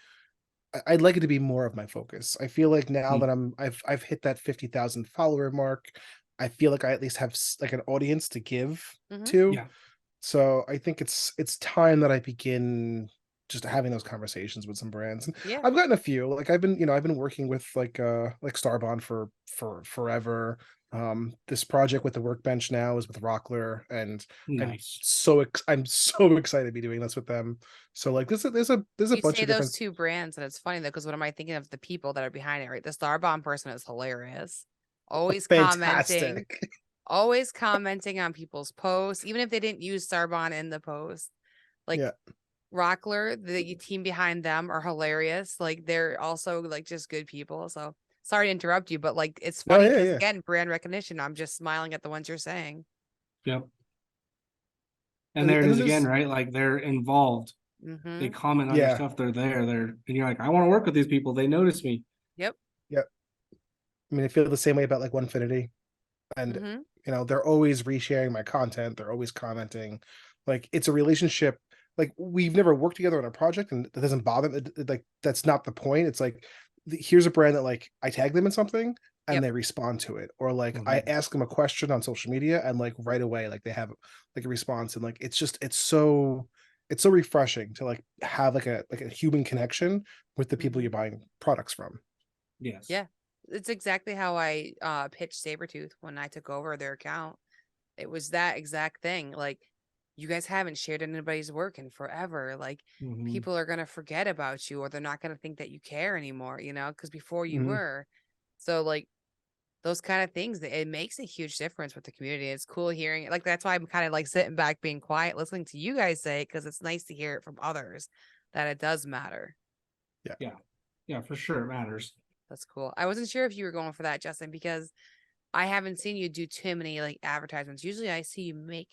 I'd like it to be more of my focus. I feel like now that I've hit that 50,000 follower mark, I feel like I at least have like an audience to give to. Yeah. So I think it's time that I begin just having those conversations with some brands. And I've gotten a few. Like I've been working with like Starbond for forever. This project with the workbench now is with Rockler, and nice. I'm so excited to be doing this with them. So like there's a bunch of different, those two brands, and it's funny though, because what am I thinking of the people that are behind it, right? The Starbond person is hilarious. Always commenting. Always commenting on people's posts, even if they didn't use Starbond in the post. Like Rockler, the team behind them are hilarious. Like they're also like just good people. So sorry to interrupt you, but like it's funny because again, brand recognition. I'm just smiling at the ones you're saying. Yep. And there it and is then again, there's right? Like they're involved. They comment on your yeah, stuff. They're there. And you're like, I want to work with these people. They notice me. Yep. yeah. I mean, I feel the same way about like Onefinity, and they're always resharing my content. They're always commenting. Like it's a relationship. Like we've never worked together on a project, and that doesn't bother me. Like that's not the point. It's like here's a brand that like I tag them in something and Yep. they respond to it, or like I ask them a question on social media and like right away like they have like a response, and like it's so refreshing to like have like a human connection with the people you're buying products from. Yes. Yeah. It's exactly how I pitched Sabretooth when I took over their account. It was that exact thing. Like, you guys haven't shared anybody's work in forever. Like, people are going to forget about you, or they're not going to think that you care anymore, because before you were. So, like, those kind of things, it makes a huge difference with the community. It's cool hearing it. Like, that's why I'm kind of like sitting back, being quiet, listening to you guys say it, because it's nice to hear it from others that it does matter. Yeah, for sure. It matters. That's cool. I wasn't sure if you were going for that, Justin, because I haven't seen you do too many like advertisements. Usually I see you make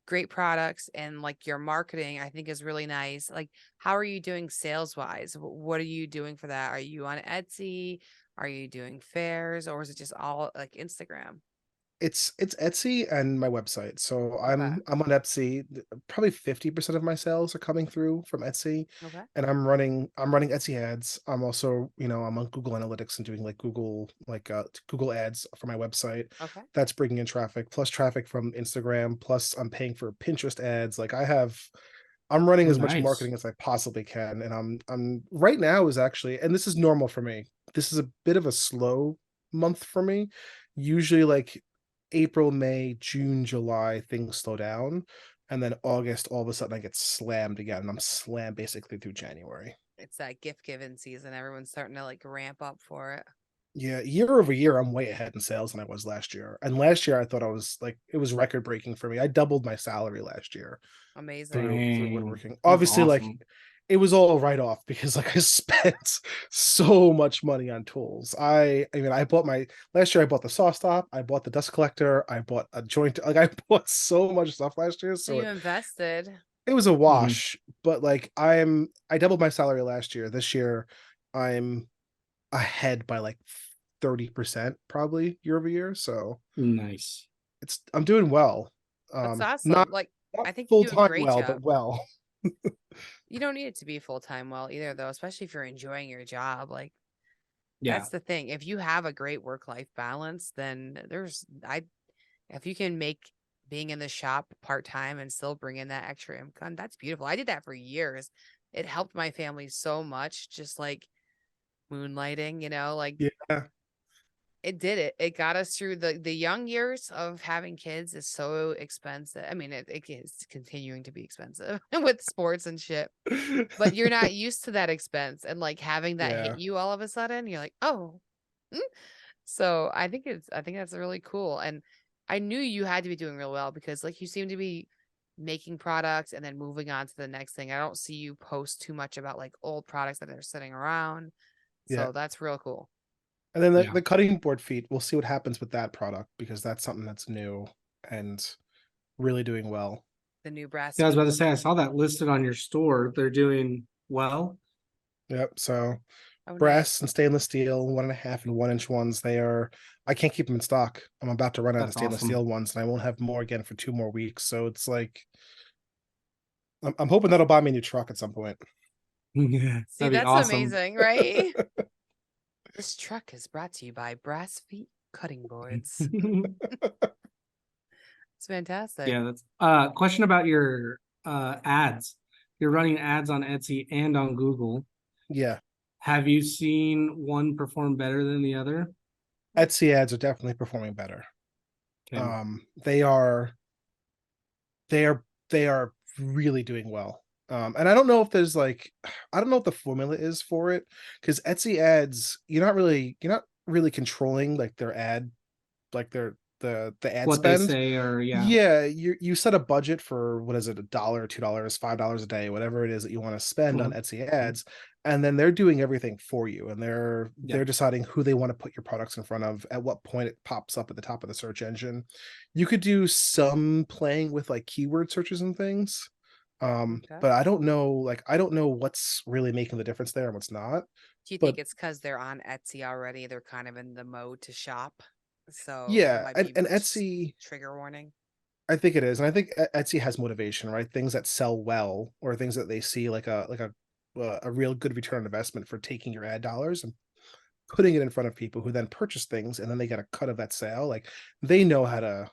great products, and like your marketing I think is really nice. Like, how are you doing sales wise? What are you doing for that? Are you on Etsy? Are you doing fairs, or is it just all like Instagram? It's Etsy and my website. So Okay. I'm on Etsy. Probably 50% of my sales are coming through from Etsy. Okay. And I'm running Etsy ads. I'm also, I'm on Google Analytics and doing like Google ads for my website. Okay. That's bringing in traffic, plus traffic from Instagram, plus I'm paying for Pinterest ads. Like I'm running as much Nice. marketing as I possibly can. And I'm right now is actually, and this is normal for me. This is a bit of a slow month for me. Usually like April, May, June, July, things slow down. And then August, all of a sudden I get slammed again. And I'm slammed basically through January. It's that gift giving season. Everyone's starting to like ramp up for it. Yeah, year over year, I'm way ahead in sales than I was last year. And last year I thought I was like it was record breaking for me. I doubled my salary last year Amazing. through Dang, woodworking. that's Obviously, like awesome. it was all write off because like I spent so much money on tools. I mean I bought my last year I bought the saw stop, I bought the dust collector, I bought a joint, like I bought so much stuff last year. So So you invested. it was a wash, but like I doubled my salary last year. This year I'm ahead by like 30% probably year over year. So Nice. I'm doing well. That's awesome. Not Like, I think you full do a time great well, job. but well. You don't need it to be full time well either, though, especially if you're enjoying your job. Like, Yeah. that's the thing. If you have a great work life balance, then if you can make being in the shop part time and still bring in that extra income, that's beautiful. I did that for years. It helped my family so much, just like moonlighting, like Yeah. it did it. It got us through the young years of having kids is so expensive. I mean, it is continuing to be expensive with sports and shit, but you're not used to that expense, and like having that hit Yeah. you all of a sudden, you're like, oh. mm. So I think that's really cool. And I knew you had to be doing real well, because like you seem to be making products and then moving on to the next thing. I don't see you post too much about like old products that are sitting around. Yeah. So that's real cool. And then Yeah. the cutting board feet, we'll see what happens with that product because that's something that's new and really doing well. The new brass. Yeah, I was feet. about to say I saw that listed on your store. They're doing well. Yep. So Oh, brass nice. and stainless steel, 1.5 and 1 inch ones. I can't keep them in stock. I'm about to run out of That's stainless awesome. steel ones, and I won't have more again for 2 more weeks. So it's like, I'm hoping that'll buy me a new truck at some point. Yeah, See, that'd be that's awesome. amazing, right? This truck is brought to you by Brass Feet Cutting Boards. It's fantastic. Yeah, that's question about your ads. You're running ads on Etsy and on Google. Yeah. Have you seen one perform better than the other? Etsy ads are definitely performing better. Okay. They are really doing well. And I don't know if there's like, I don't know what the formula is for it, because Etsy ads, you're not really controlling like their ad, like their the ad what they spend. say, or Yeah, you set a budget for what is it, $1, $2, $5 a day, whatever it is that you want to spend on Etsy ads, and then they're doing everything for you, and they're deciding who they want to put your products in front of, at what point it pops up at the top of the search engine. You could do some playing with like keyword searches and things. But I don't know, like I don't know what's really making the difference there and what's not. Do you But think it's because they're on Etsy already? They're kind of in the mode to shop. So it yeah, might and be Etsy, trigger warning. I think it is, and I think Etsy has motivation, right? Things that sell well, or things that they see like a real good return on investment for taking your ad dollars and putting it in front of people who then purchase things, and then they get a cut of that sale. Like they know how to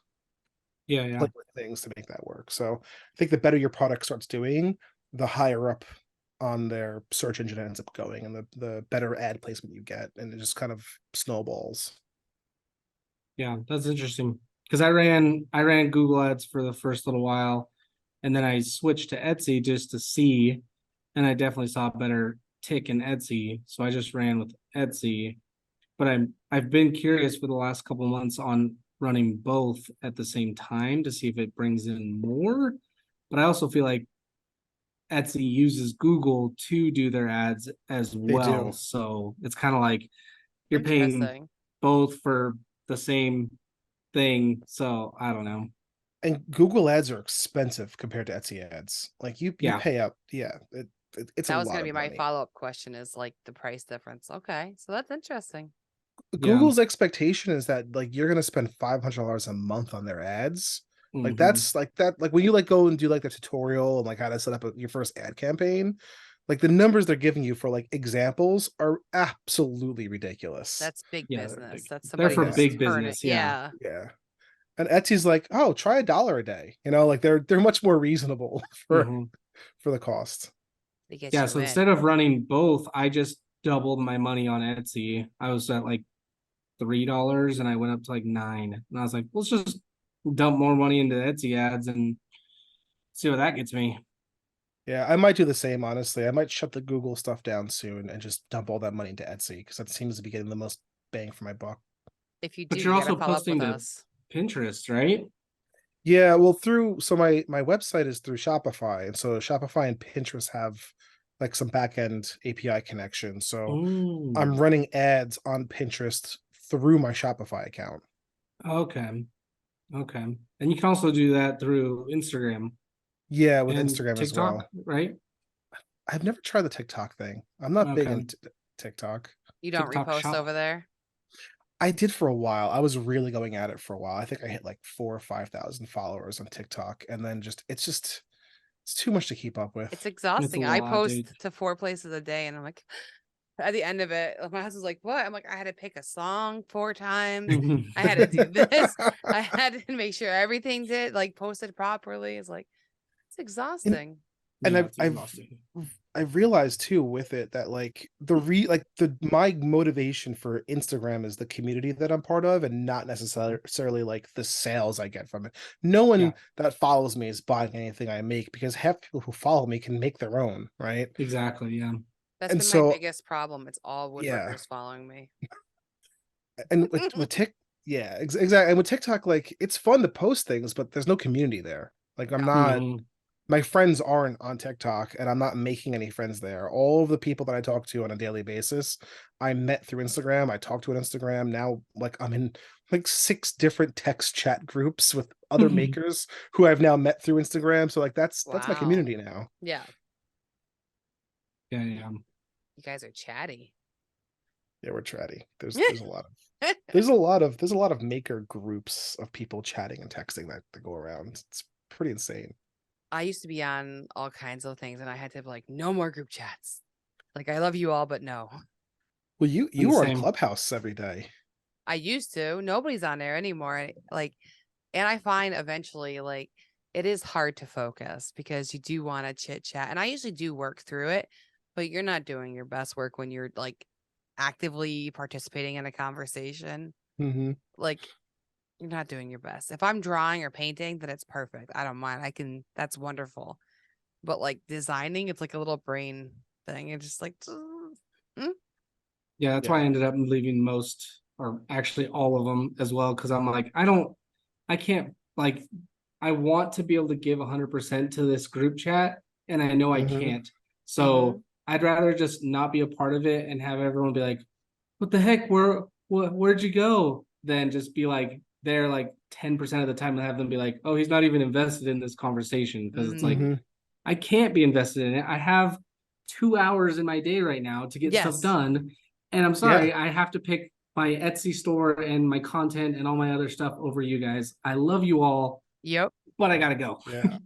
play with things to make that work. So I think the better your product starts doing, the higher up on their search engine it ends up going, and the better ad placement you get, and it just kind of snowballs. Yeah, that's interesting. Because I ran Google Ads for the first little while, and then I switched to Etsy just to see, and I definitely saw a better tick in Etsy. So I just ran with Etsy. But I've been curious for the last couple months on running both at the same time to see if it brings in more. But I also feel like Etsy uses Google to do their ads as They well. do. So it's kind of like you're paying Interesting. both for the same thing. So I don't know. And Google ads are expensive compared to Etsy ads. Like you Yeah. pay up, yeah, it's a That was lot going to of be my money. follow-up question, is like the price difference. Okay, so that's interesting. Yeah. Google's expectation is that like you're gonna spend $500 a month on their ads. Like Mhm. that's like that. Like when you like go and do like the tutorial and like how to set up your first ad campaign, like the numbers they're giving you for like examples are absolutely ridiculous. That's big Yeah, business. That's they're somebody for Yeah, who's big turning. business. Yeah. Yeah. yeah. And Etsy's like, oh, try $1 a day. You know, like they're much more reasonable Mhm. for the cost. They get Yeah. you So in. instead of running both, I just doubled my money on Etsy. I was at like $3 and I went up to like 9. And I was like, let's just dump more money into Etsy ads and see what that gets me. Yeah, I might do the same, honestly. I might shut the Google stuff down soon and just dump all that money into Etsy because that seems to be getting the most bang for my buck. If you do, But you're you got to also follow up with posting to us. Pinterest, right? Yeah, well, through so my website is through Shopify, and so Shopify and Pinterest have like some backend API connection. So I'm Mm, running ads on Pinterest through my Shopify account. okay. Okay. And you can also do that through Instagram Yeah, with and Instagram as TikTok, well. right? I've never tried the TikTok thing. I'm not big Okay. into TikTok. You don't TikTok repost shop. over there? I did for a while. I was really going at it for a while. I think I hit like 4 or 5,000 followers on TikTok, and then it's too much to keep up with. It's It's a exhausting. I lot, dude. post to 4 places a day, and I'm like, at the end of it, my husband's like, "What?" I'm like, "I had to pick a song 4 times. I had to do this. I had to make sure everything did like posted properly." It's like it's And exhausting. and Yeah, it's exhausting. I've realized too with it that like my motivation for Instagram is the community that I'm part of, and not necessarily like the sales I get from it. No Yeah, one that follows me is buying anything I make, because half people who follow me can make their own, right? exactly. Yeah. That's And been my so biggest problem. It's all yeah, woodworkers following me. and with yeah, exactly. And with TikTok, like it's fun to post things, but there's no community there. Like I'm No. not Mhm. my friends aren't on TikTok, and I'm not making any friends there. All of the people that I talk to on a daily basis, I met through Instagram. I talk to on Instagram. Now, like I'm in like 6 different text chat groups with other makers who I've now met through Instagram. So like that's my Wow. community now. Yeah. Yeah, yeah. You guys are chatty. Yeah, we're chatty. There's a lot of there's a lot of maker groups of people chatting and texting that go around. It's pretty insane. I used to be on all kinds of things, and I had to be like, no more group chats. Like, I love you all, but no. Well, you And the were on same. Clubhouse every day. I used to. Nobody's on there anymore. Like, and I find eventually, like, it is hard to focus because you do want to chit chat. And I usually do work through it, but you're not doing your best work when you're like actively participating in a conversation. Mm-hmm. Like, you're not doing your best. If I'm drawing or painting, then it's perfect. I don't mind. That's wonderful. But like designing, it's like a little brain thing. It's just like, Yeah, that's Yeah. why I ended up leaving most or actually all of them as well, because I'm like, I can't, like, I want to be able to give 100% to this group chat, and I know I can't. So I'd rather just not be a part of it and have everyone be like, what the heck, where'd you go? Than just be like there like 10% of the time and have them be like, oh, he's not even invested in this conversation, because it's like, I can't be invested in it. I have 2 hours in my day right now to get stuff done, and I'm sorry, I have to pick my Etsy store and my content and all my other stuff over you guys. I love you all. Yep. But I gotta go. Yeah.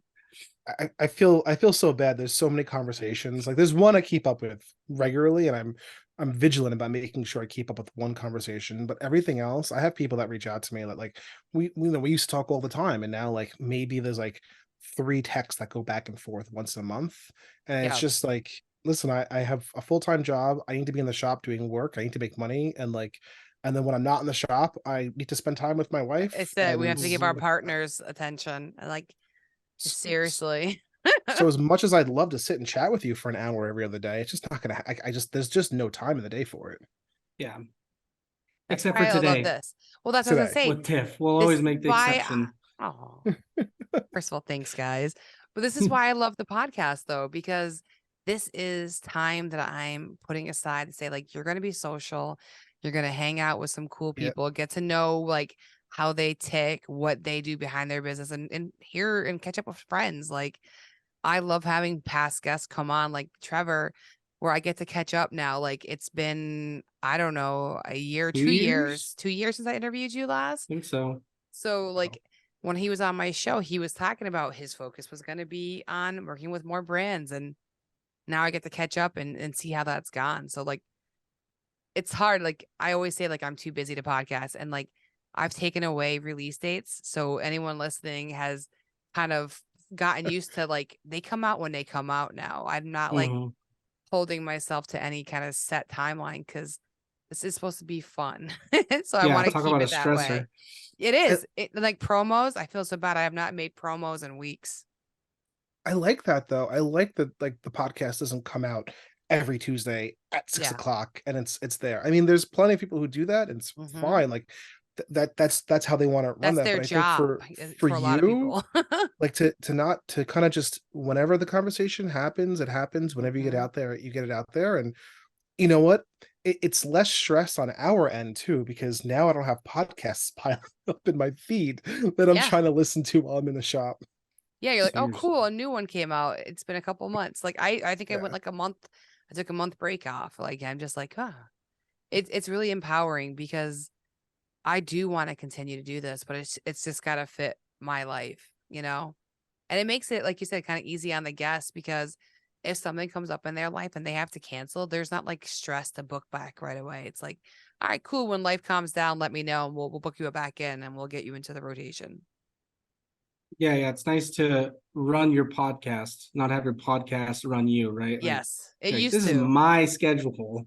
I feel so bad. There's so many conversations. Like there's one I keep up with regularly, and I'm vigilant about making sure I keep up with one conversation. But everything else, I have people that reach out to me that like we used to talk all the time, and now like maybe there's like 3 texts that go back and forth once a month, and it's just like, listen, I have a full-time job. I need to be in the shop doing work. I need to make money, and like, and then when I'm not in the shop, I need to spend time with my wife. It's that we have to give our partners attention. Like, seriously. So as much as I'd love to sit and chat with you for an hour every other day, it's just not gonna. There's just no time in the day for it. Yeah. That's Except for today. I love this. Well, that's what I was gonna say. With Tiff, we'll always make the exception. Oh, first of all, thanks, guys. But this is why I love the podcast, though, because this is time that I'm putting aside to say, like, you're going to be social. You're going to hang out with some cool people, get to know, like, how they tick, what they do behind their business, and hear and catch up with friends. Like, I love having past guests come on, like Trevor, where I get to catch up now. Like, it's been, I don't know, a year, 2 years, 2 years since I interviewed you last. I think so. So, like, when he was on my show, he was talking about his focus was going to be on working with more brands. And now I get to catch up and see how that's gone. So, like, it's hard. Like, I always say, like, I'm too busy to podcast. And, like, I've taken away release dates. So anyone listening has kind of gotten used to, like, they come out when they come out now. I'm not, like, holding myself to any kind of set timeline, because this is supposed to be fun. So I want to keep it that way. It is. Like promos, I feel so bad. I have not made promos in weeks. I like that though. I like that, like, the podcast doesn't come out every Tuesday at 6 o'clock and it's there. I mean, there's plenty of people who do that, and it's fine. Like that's how they want to run that. Their but I job think for a you, lot of people. like to not to kind of just, whenever the conversation happens, it happens. Whenever you get out there, you get it out there. And you know what? It's less stress on our end too, because now I don't have podcasts piling up in my feed that I'm trying to listen to while I'm in the shop. Yeah, you're like, oh, cool, a new one came out. It's been a couple months. Like I think I went like a month. I took a month break off. Like, I'm just like, it's really empowering, because I do want to continue to do this, but it's just got to fit my life, you know? And it makes it, like you said, kind of easy on the guests, because if something comes up in their life and they have to cancel, there's not like stress to book back right away. It's like, all right, cool. When life calms down, let me know, and we'll book you back in, and we'll get you into the rotation. Yeah, it's nice to run your podcast, not have your podcast run you, right? Like, yes, it like, used this to. is my schedule.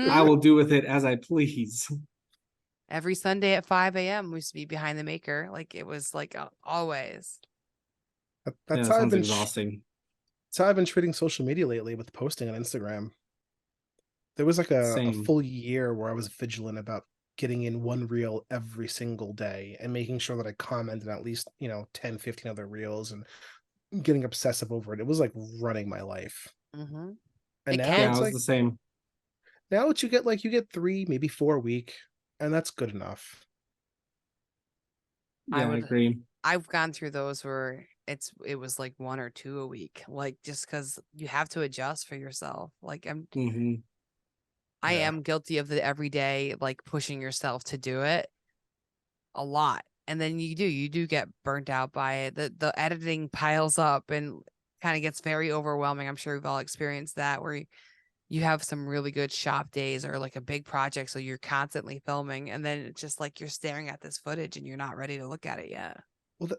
I will do with it as I please. Every Sunday at 5 a.m. we used to be behind the maker. Like, it was like always. That's how sounds exhausting. That's how I've been treating social media lately, with posting on Instagram. There was like a full year where I was vigilant about getting in one reel every single day and making sure that I commented at least, 10, 15 other reels, and getting obsessive over it. It was like running my life. And now it's like the same. Now you get 3, maybe 4 a week, and that's good enough. Yeah, I agree. I've gone through those where it was like 1 or 2 a week, like, just because you have to adjust for yourself. Like, I am guilty of the everyday, like, pushing yourself to do it a lot. And then you do get burnt out by it. The editing piles up and kind of gets very overwhelming. I'm sure we've all experienced that, where you have some really good shop days or like a big project, so you're constantly filming, and then it's just like you're staring at this footage and you're not ready to look at it yet. Well,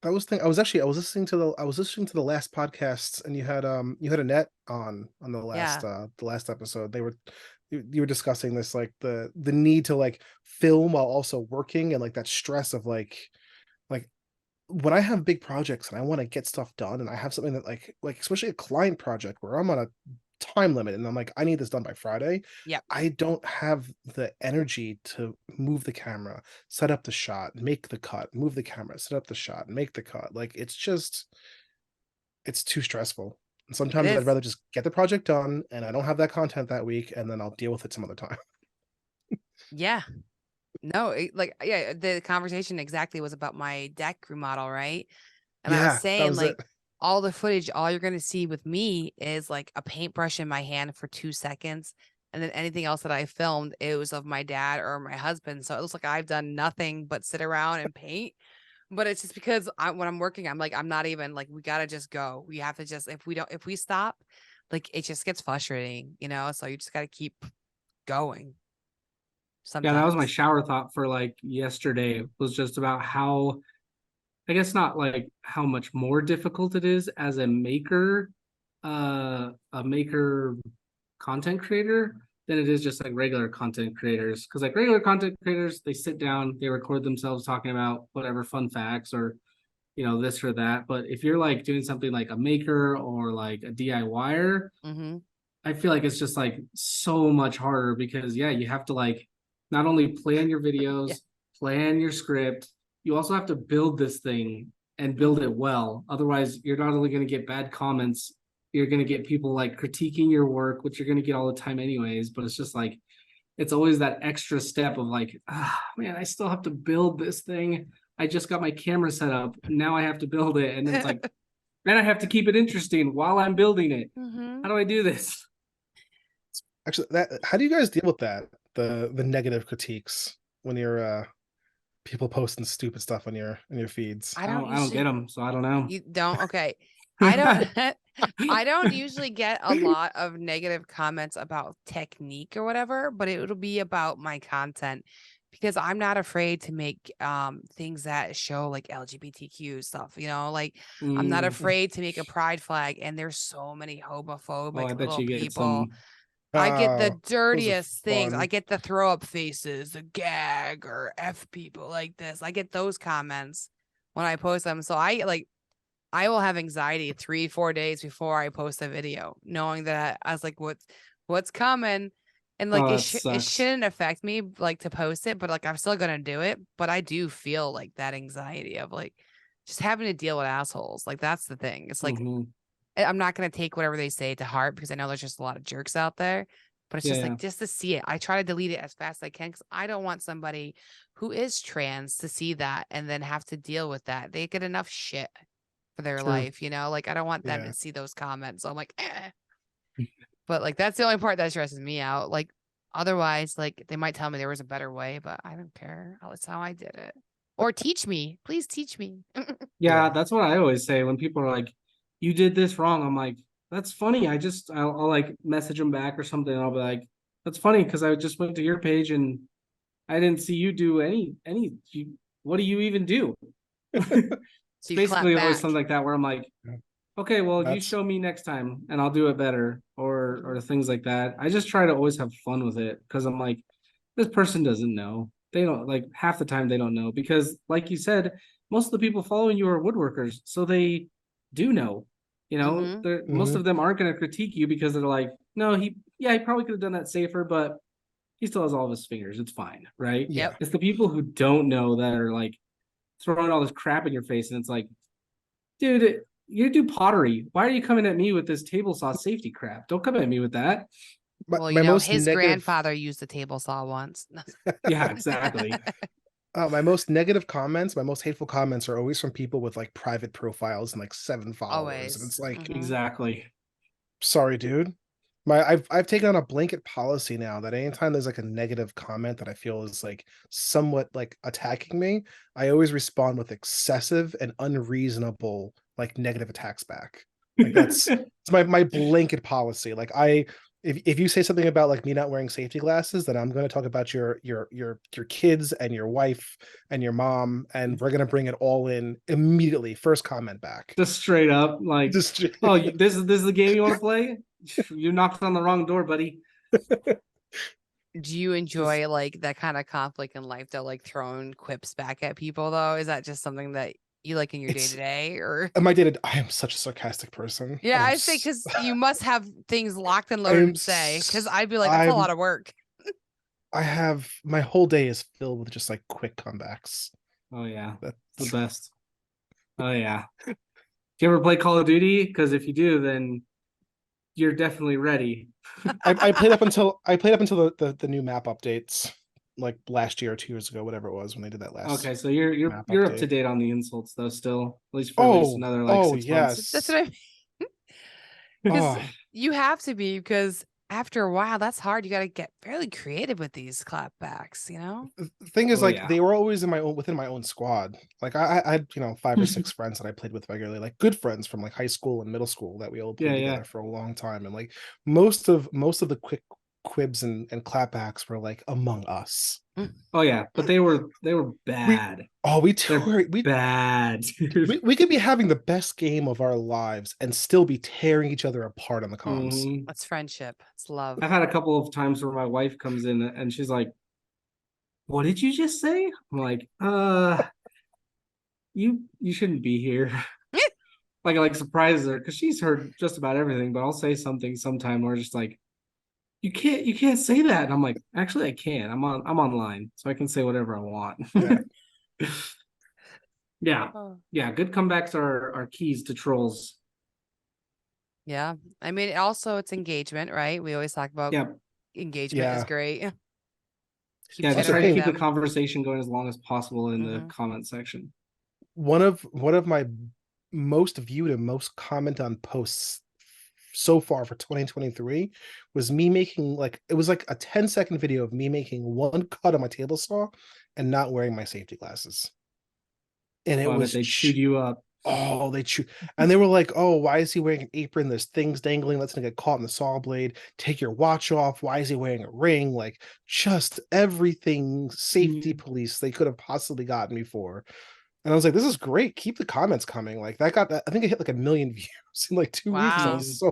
I was listening to the last podcast, and you had Annette on the last episode. You were discussing this, like the need to like film while also working, and like that stress of like when I have big projects and I want to get stuff done, and I have something that like especially a client project where I'm on a time limit, and I'm like, I need this done by Friday. Yep. I don't have the energy to move the camera, set up the shot, make the cut, move the camera, set up the shot, make the cut. Like, it's too stressful. And It sometimes I'd is. rather just get the project done, and I don't have that content that week, and then I'll deal with it some other time. Yeah. No, yeah, the conversation exactly was about my deck remodel, right? And I was Yeah, that saying was it. like all the footage, all you're gonna see with me is like a paintbrush in my hand for 2 seconds. And then anything else that I filmed, it was of my dad or my husband. So it looks like I've done nothing but sit around and paint. But it's just because when I'm working, I'm like, I'm not even like, we gotta just go. We have to just, if we stop, like it just gets frustrating, So you just gotta keep going Yeah, that was my sometimes. shower thought for like yesterday, was just about how, I guess not like how much more difficult it is as a maker content creator than it is just like regular content creators. Because like regular content creators, they sit down, they record themselves talking about whatever fun facts or this or that. But if you're like doing something like a maker or like a DIYer, Mm-hmm. I feel like it's just like so much harder because you have to like not only plan your Yeah. videos, plan your script, you also have to build this thing and build Mm-hmm. it well. Otherwise, you're not only going to get bad comments, you're going to get people like critiquing your work, which you're going to get all the time anyways. But it's just like it's always that extra step of like, man, I still have to build this thing. I just got my camera set up. Now I have to build it. And then it's like, man, I have to keep it interesting while I'm building it. Mm-hmm. How do I do this? Actually, how do you guys deal with that? The negative critiques when you're people posting stupid stuff on your feeds. I I don't don't get usually. them, so I don't know. You don't? Okay. I don't I don't usually get a lot of negative comments about technique or whatever, but it'll be about my content because I'm not afraid to make things that show like LGBTQ stuff, like I'm not Mm. afraid to make a pride flag, and there's so many Oh, I homophobic bet little you get people. some. I get the Those are dirtiest things. I fun. get the throw up faces, the gag or F people like this. I get those comments when I post them. So I will have anxiety 3-4 days before I post a video, knowing that I was like, what's coming? And like Oh, it that it sucks. shouldn't affect me like to post it, but like I'm still gonna do it. But I do feel like that anxiety of like just having to deal with assholes. Like that's the thing. It's like Hmm. I'm not going to take whatever they say to heart because I know there's just a lot of jerks out there. But it's just Yeah, like just to see it. I try to delete it as fast as I can because I don't want somebody who is trans to see that and then have to deal with that. They get enough shit for their True. life, Like I don't want them Yeah. to see those comments. So I'm like, eh. But like that's the only part that stresses me out. Like otherwise, like they might tell me there was a better way, but I don't care. That's how I did it. Or teach me. Please teach me. yeah. Yeah. That's what I always say when people are like, "You did this wrong." I'm like, "That's funny." I'll like message them back or something. And I'll be like, "That's funny because I just went to your page and I didn't see you do any. What do you even do?" It's So you clap basically always something back. like that where I'm like, okay, well, you That's show me next time and I'll do it better, or things like that. I just try to always have fun with it because I'm like, this person doesn't know. They don't, like, half the time they don't know because, like you said, most of the people following you are woodworkers, so they do know. Mm-hmm. Most mhm. of them aren't going to critique you because they're like, no, he probably could have done that safer, but he still has all of his fingers. It's fine, right? Yep. Yeah. It's the people who don't know that are like throwing all this crap in your face, and it's like, dude, you do pottery. Why are you coming at me with this table saw safety crap? Don't come at me with that. My, Well, my most his negative grandfather used a table saw once. Yeah, exactly. my most negative comments, my most hateful comments are always from people with like private profiles and like 7 followers. And Always. it's like, Hmm. Exactly. sorry, dude. I've taken on a blanket policy now that anytime there's like a negative comment that I feel is like somewhat like attacking me, I always respond with excessive and unreasonable like negative attacks back. Like it's my blanket policy. Like if you say something about like me not wearing safety glasses, then I'm going to talk about your kids and your wife and your mom, and we're going to bring it all in immediately. First comment back. Just straight up, like, Just oh, this is the game you want to play? You knocked on the wrong door, buddy. Do you Just enjoy like that kind of conflict in life though, like throwing quips back at people though? Is that just something that You like in your day to day, or my day to I am such a sarcastic person. yeah, I say because you must have things locked and loaded to say. Because I'd be like, that's a lot of work. I have my whole day is filled with just like quick comebacks. Oh yeah, that's the best. Oh yeah. Do you ever play Call of Duty? Because if you do, then you're definitely ready. I played up until the new map updates, like last year or 2 years ago, whatever it was when they did that last. Okay, so you're map up to update. date on the insults though, still at least for at least another like 6 yes. months. That's what I mean. Because you have to be, because after a while, that's hard. You got to get fairly creative with these clapbacks, you know? The thing is, they were always within my own squad. Like I had 5 or 6 friends that I played with regularly, like good friends from like high school and middle school that we all played together for a long time. And like most of the quick quibs and clapbacks were like among us. Oh yeah, but they were bad. We bad. we could be having the best game of our lives and still be tearing each other apart on the comms. Mm-hmm. That's friendship. It's love. I've had a couple of times where my wife comes in and she's like, "What did you just say?" I'm like, you shouldn't be here." like surprises her because she's heard just about everything, but I'll say something sometime where just like, you can't say that. And I'm like, actually I can. I'm online, so I can say whatever I want. Yeah. Yeah. Good comebacks are keys to trolls. Yeah. I mean, also it's engagement, right? We always talk about engagement is great. Just try to keep the conversation going as long as possible in the comment section. One of my most viewed and most commented on posts so far for 2023 was me making it was like a 10-second video of me making one cut on my table saw and not wearing my safety glasses. And it was they chewed you up. Oh, they chew. And they were like, "Oh, why is he wearing an apron? There's things dangling. Let's not get caught in the saw blade. Take your watch off. Why is he wearing a ring?" Like just everything safety police they could have possibly gotten me for. And I was like, "This is great. Keep the comments coming." Like that got that. I think it hit like 1 million views in like 2 weeks. I was so.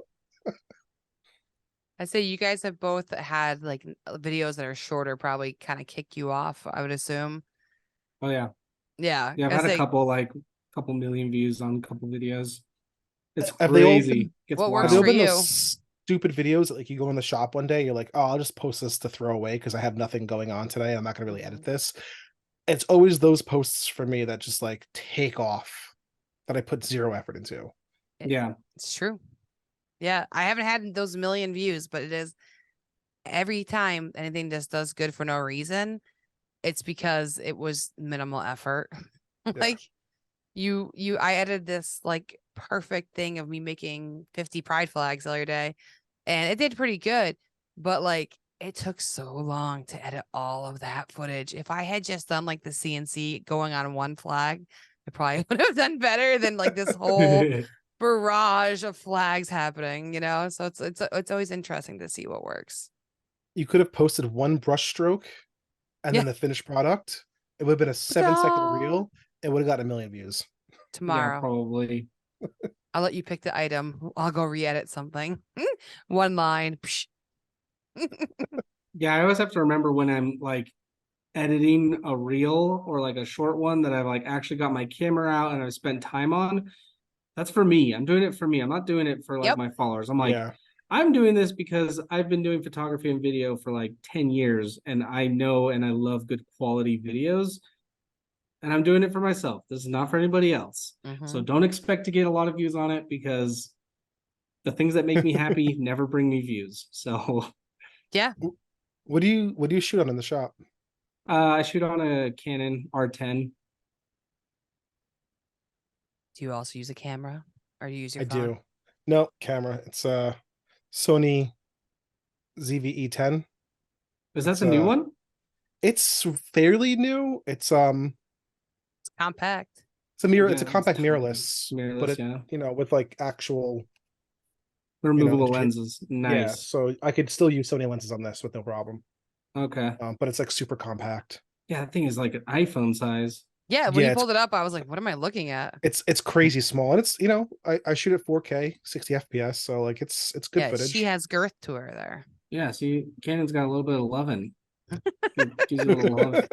I say you guys have both had like videos that are shorter, probably kind of kick you off, I would assume. Oh yeah. Yeah. Yeah, I've had a couple million views on a couple videos. It's crazy. What works for you? Those stupid videos that like you go in the shop one day, you're like, "Oh, I'll just post this to throw away because I have nothing going on today. I'm not gonna really edit this." It's always those posts for me that just like take off, that I put zero effort into. Yeah, it's true. Yeah, I haven't had those 1 million views, but it is every time anything just does good for no reason, it's because it was minimal effort. Like I edited this like perfect thing of me making 50 pride flags the other day, and it did pretty good, but like it took so long to edit all of that footage. If I had just done like the CNC going on one flag, I probably would have done better than like this whole barrage of flags happening, you know? So it's always interesting to see what works. You could have posted one brush stroke and then the finished product. It would have been a 7-second reel. It would have got 1 million views. Tomorrow. Yeah, probably. I'll let you pick the item. I'll go re-edit something. One line. Yeah, I always have to remember when I'm like editing a reel or like a short one that I've like actually got my camera out and I've spent time on. That's for me. I'm doing it for me. I'm not doing it for like my followers. I'm like, I'm doing this because I've been doing photography and video for like 10 years and I know and I love good quality videos. And I'm doing it for myself. This is not for anybody else. So don't expect to get a lot of views on it because the things that make me happy never bring me views. So yeah. What do you shoot on in the shop? I shoot on a Canon R10. Do you also use a camera or do you use your phone? I do. No, camera. It's a Sony ZV-E10. Is that the new one? It's fairly new. It's compact. It's a mirror. It's a compact mirrorless, but with like actual removable lenses. Nice. Yeah, so I could still use Sony lenses on this with no problem. Okay. But it's like super compact. Yeah, that thing is like an iPhone size. Yeah, when you pulled it up, I was like, what am I looking at? It's crazy small. And it's, I shoot at 4K, 60 FPS. So like it's good footage. She has girth to her there. Yeah, see, Canon's got a little bit of loving. Gives you a little love.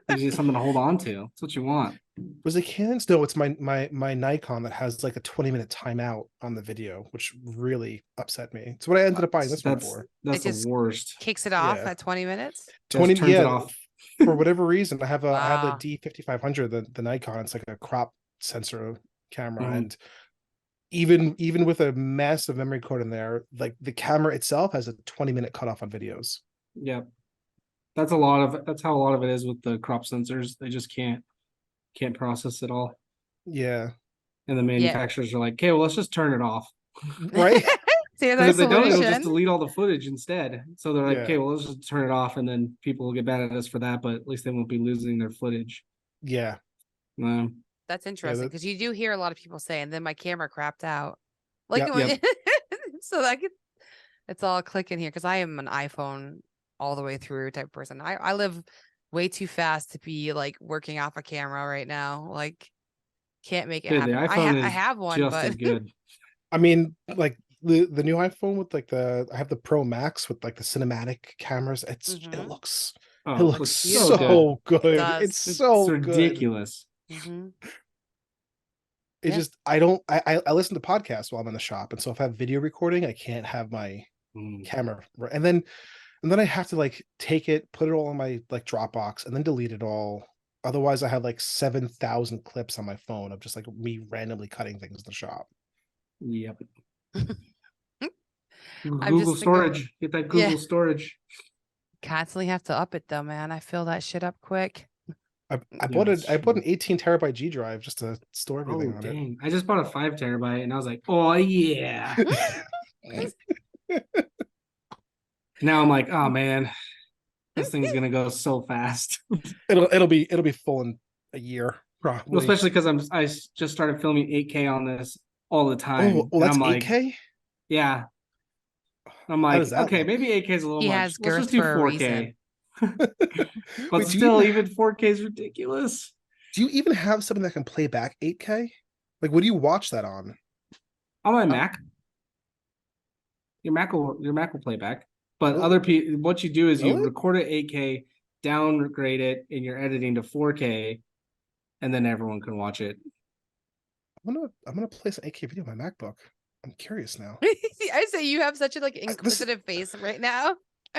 Gives you something to hold on to. That's what you want. Was it Canon's? No, it's my Nikon that has like a 20-minute timeout on the video, which really upset me. It's what I ended up buying this one for. That's It the worst. Kicks it off at 20 minutes. 20, turns it off. For whatever reason, I have a Wow. D5500, the Nikon. It's like a crop sensor camera, and even with a massive memory card in there, like the camera itself has a 20-minute cutoff on videos. Yep. That's how a lot of it is with the crop sensors. They just can't process it all. Yeah. And the manufacturers are like, okay, well, let's just turn it off. Right. Because if they don't, it'll just delete all the footage instead. So they're like, Yeah. okay, well, let's just turn it off, and then people will get mad at us for that, but at least they won't be losing their footage. Yeah. That's interesting because you do hear a lot of people say, and then my camera crapped out. Like, Yep. So that it's all clicking here because I am an iPhone all the way through type of person. I live way too fast to be like working off a camera right now. Like, can't make it happen. The iPhone I have one, just but as good. I mean, like the new iPhone with like I have the Pro Max with like the cinematic cameras. It looks so good. It's so ridiculous. It's just I listen to podcasts while I'm in the shop, and so if I have video recording, I can't have my camera, and then I have to like take it, put it all in my like Dropbox, and then delete it all. Otherwise, I have like 7,000 clips on my phone of just like me randomly cutting things in the shop. Yep. Google storage. Get that Google storage. Constantly have to up it though, man. I fill that shit up quick. I bought an 18 terabyte G drive just to store everything on it. I just bought a 5 terabyte and I was like, oh yeah. Now I'm like, oh man, this thing's gonna go so fast. It'll be full in a year, probably. Well, especially because I just started filming 8K on this all the time. Oh, well, that's I'm 8K? Like, yeah. I'm like, okay, maybe 8K is a little much. Let's just do 4K. But wait, still, even 4K is ridiculous. Do you even have something that can play back 8K? Like, what do you watch that on? On my Mac. Your Mac will play back. But other people, what you do is you record it 8K, downgrade it in your editing to 4K, and then everyone can watch it. I'm gonna play some 8K video on my MacBook. I'm curious now. I say you have such a like inquisitive face right now.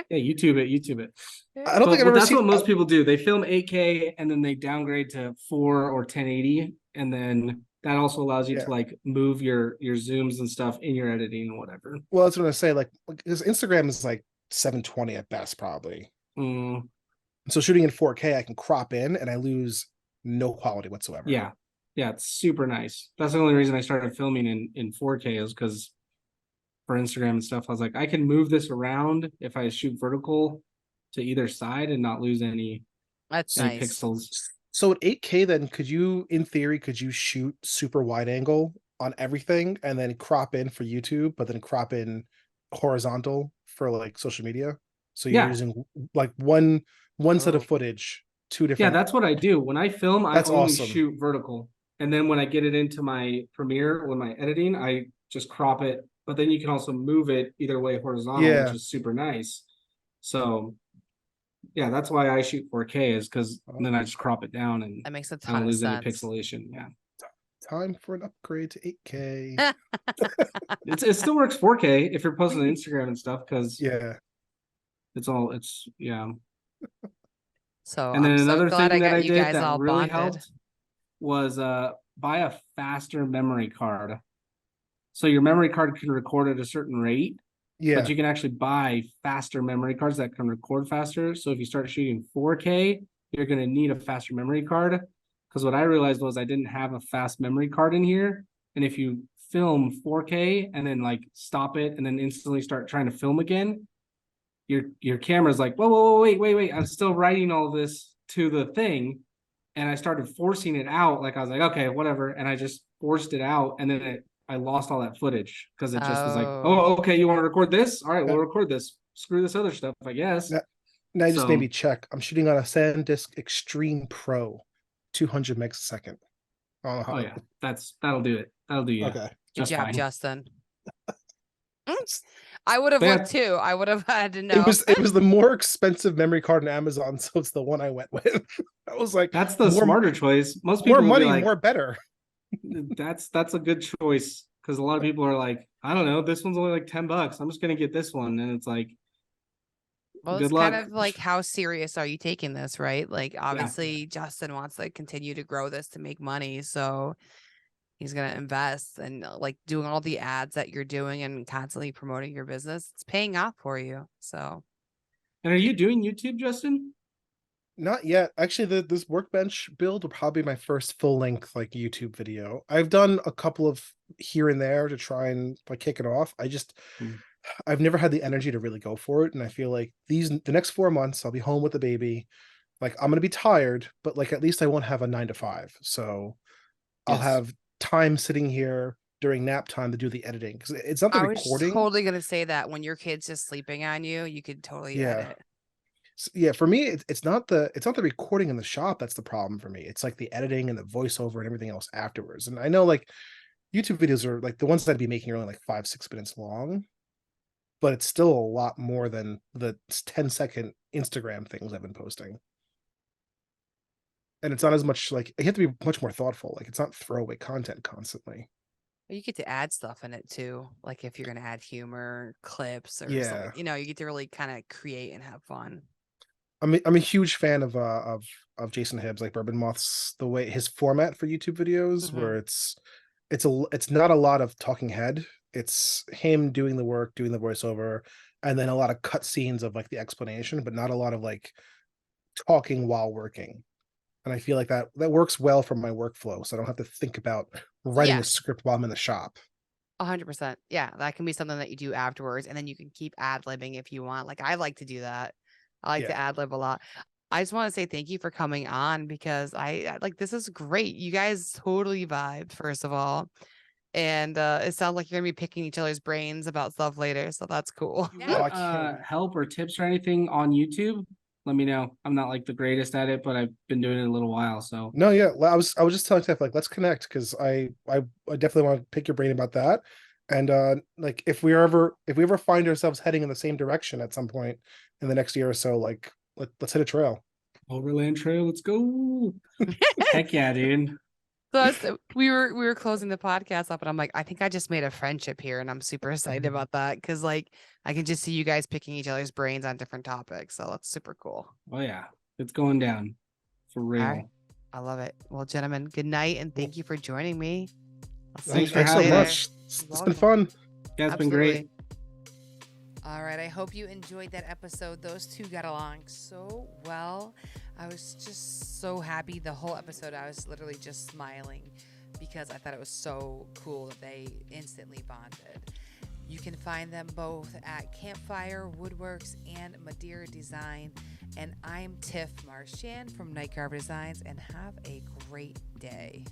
Yeah, YouTube it. I don't think that's what most people do. They film 8K and then they downgrade to 4 or 1080, and then that also allows you to like move your zooms and stuff in your editing or whatever. Well, that's what I say. Like, because Instagram is like 720 at best, probably. So shooting in 4K, I can crop in and I lose no quality whatsoever. Yeah, it's super nice. That's the only reason I started filming in 4K is because for Instagram and stuff, I was like, I can move this around if I shoot vertical to either side and not lose any pixels. So at 8K, then could you shoot super wide angle on everything and then crop in for YouTube, but then crop in horizontal for like social media? So you're using like one set of footage, 2 different. Yeah, that's what I do. When I film, I only shoot vertical. And then when I get it into my Premiere, when my editing, I just crop it. But then you can also move it either way horizontal, which is super nice. So yeah, that's why I shoot 4K is because then I just crop it down and that makes a ton I don't lose of any pixelation. Yeah. Time for an upgrade to 8K. It still works 4K if you're posting on Instagram and stuff because So and then another thing that I did that really bonded. helped was buy a faster memory card. So your memory card can record at a certain rate, but you can actually buy faster memory cards that can record faster. So if you start shooting 4K, you're going to need a faster memory card. Because what I realized was I didn't have a fast memory card in here. And if you film 4K and then like stop it and then instantly start trying to film again, your camera's like, whoa, wait. I'm still writing all this to the thing. And I started forcing it out. Like I was like, okay, whatever. And I just forced it out. And then I lost all that footage because it just was like, oh, okay, you want to record this? All right, we'll record this. Screw this other stuff, I guess. Now you just made me check. I'm shooting on a SanDisk Extreme Pro, 200 megs a second. Oh yeah, that'll do it. That'll do you. Okay. Good job, Justin. I would have Yeah. looked too. I would have had to know. It was the more expensive memory card on Amazon, so it's the one I went with. I was like, that's the smarter choice. Most people more money, will be like, more better. that's a good choice, because a lot of people are like, I don't know, this one's only like $10. I'm just gonna get this one, and it's like, Well, good it's luck. kind of like, how serious are you taking this, right? Like, obviously, Justin wants to continue to grow this to make money, so he's gonna invest, and like doing all the ads that you're doing and constantly promoting your business. It's paying off for you. So, And are you doing YouTube, Justin? Not yet. Actually, this workbench build will probably be my first full length like YouTube video. I've done a couple of here and there to try and like kick it off. I've never had the energy to really go for it, and I feel like the next 4 months I'll be home with the baby. Like, I'm gonna be tired, but like at least I won't have a 9 to 5. So I'll have time sitting here during nap time to do the editing, because it's not the I was recording. totally gonna say that when your kid's just sleeping on you, you could totally edit. Yeah, for me, it's not the recording in the shop that's the problem for me. It's like the editing and the voiceover and everything else afterwards. And I know like YouTube videos are like the ones that I'd be making are only like 5-6 minutes long, but it's still a lot more than the 10-second Instagram things I've been posting. And it's not as much like, you have to be much more thoughtful. Like, it's not throwaway content constantly. You get to add stuff in it too. Like if you're gonna add humor, clips, or Yeah. something, you get to really kind of create and have fun. I'm a huge fan of Jason Hibbs, like Bourbon Moth's, the way his format for YouTube videos, where it's not a lot of talking head. It's him doing the work, doing the voiceover, and then a lot of cut scenes of like the explanation, but not a lot of like talking while working. And I feel like that works well for my workflow, so I don't have to think about writing a script while I'm in the shop. 100%. Yeah, that can be something that you do afterwards, and then you can keep ad-libbing if you want. Like, I like to do that. I like to ad-lib a lot. I just want to say thank you for coming on, because I like, this is great. You guys totally vibed, first of all. And it sounds like you're gonna be picking each other's brains about stuff later, so that's cool. Help or tips or anything on YouTube, let me know. I'm not like the greatest at it, but I've been doing it a little while. So no, yeah, I was just telling Tiff, like, let's connect, because I definitely want to pick your brain about that. And like if we ever find ourselves heading in the same direction at some point in the next year or so, like let's hit a trail. Overland Trail, let's go. Heck yeah, dude. So we were closing the podcast up, and I'm like, I think I just made a friendship here, and I'm super excited about that, because like I can just see you guys picking each other's brains on different topics. So that's super cool. Oh yeah, it's going down for real. All right. I love it. Well, gentlemen, good night, and thank you for joining me. Thanks so much. It's been fun. Yeah, it's been great. All right, I hope you enjoyed that episode. Those two got along so well. I was just so happy the whole episode. I was literally just smiling, because I thought it was so cool that they instantly bonded. You can find them both at Campfire, Woodworks, and Madeira Design. And I'm Tiff Marchand from NIGHTCARVER Designs, and have a great day.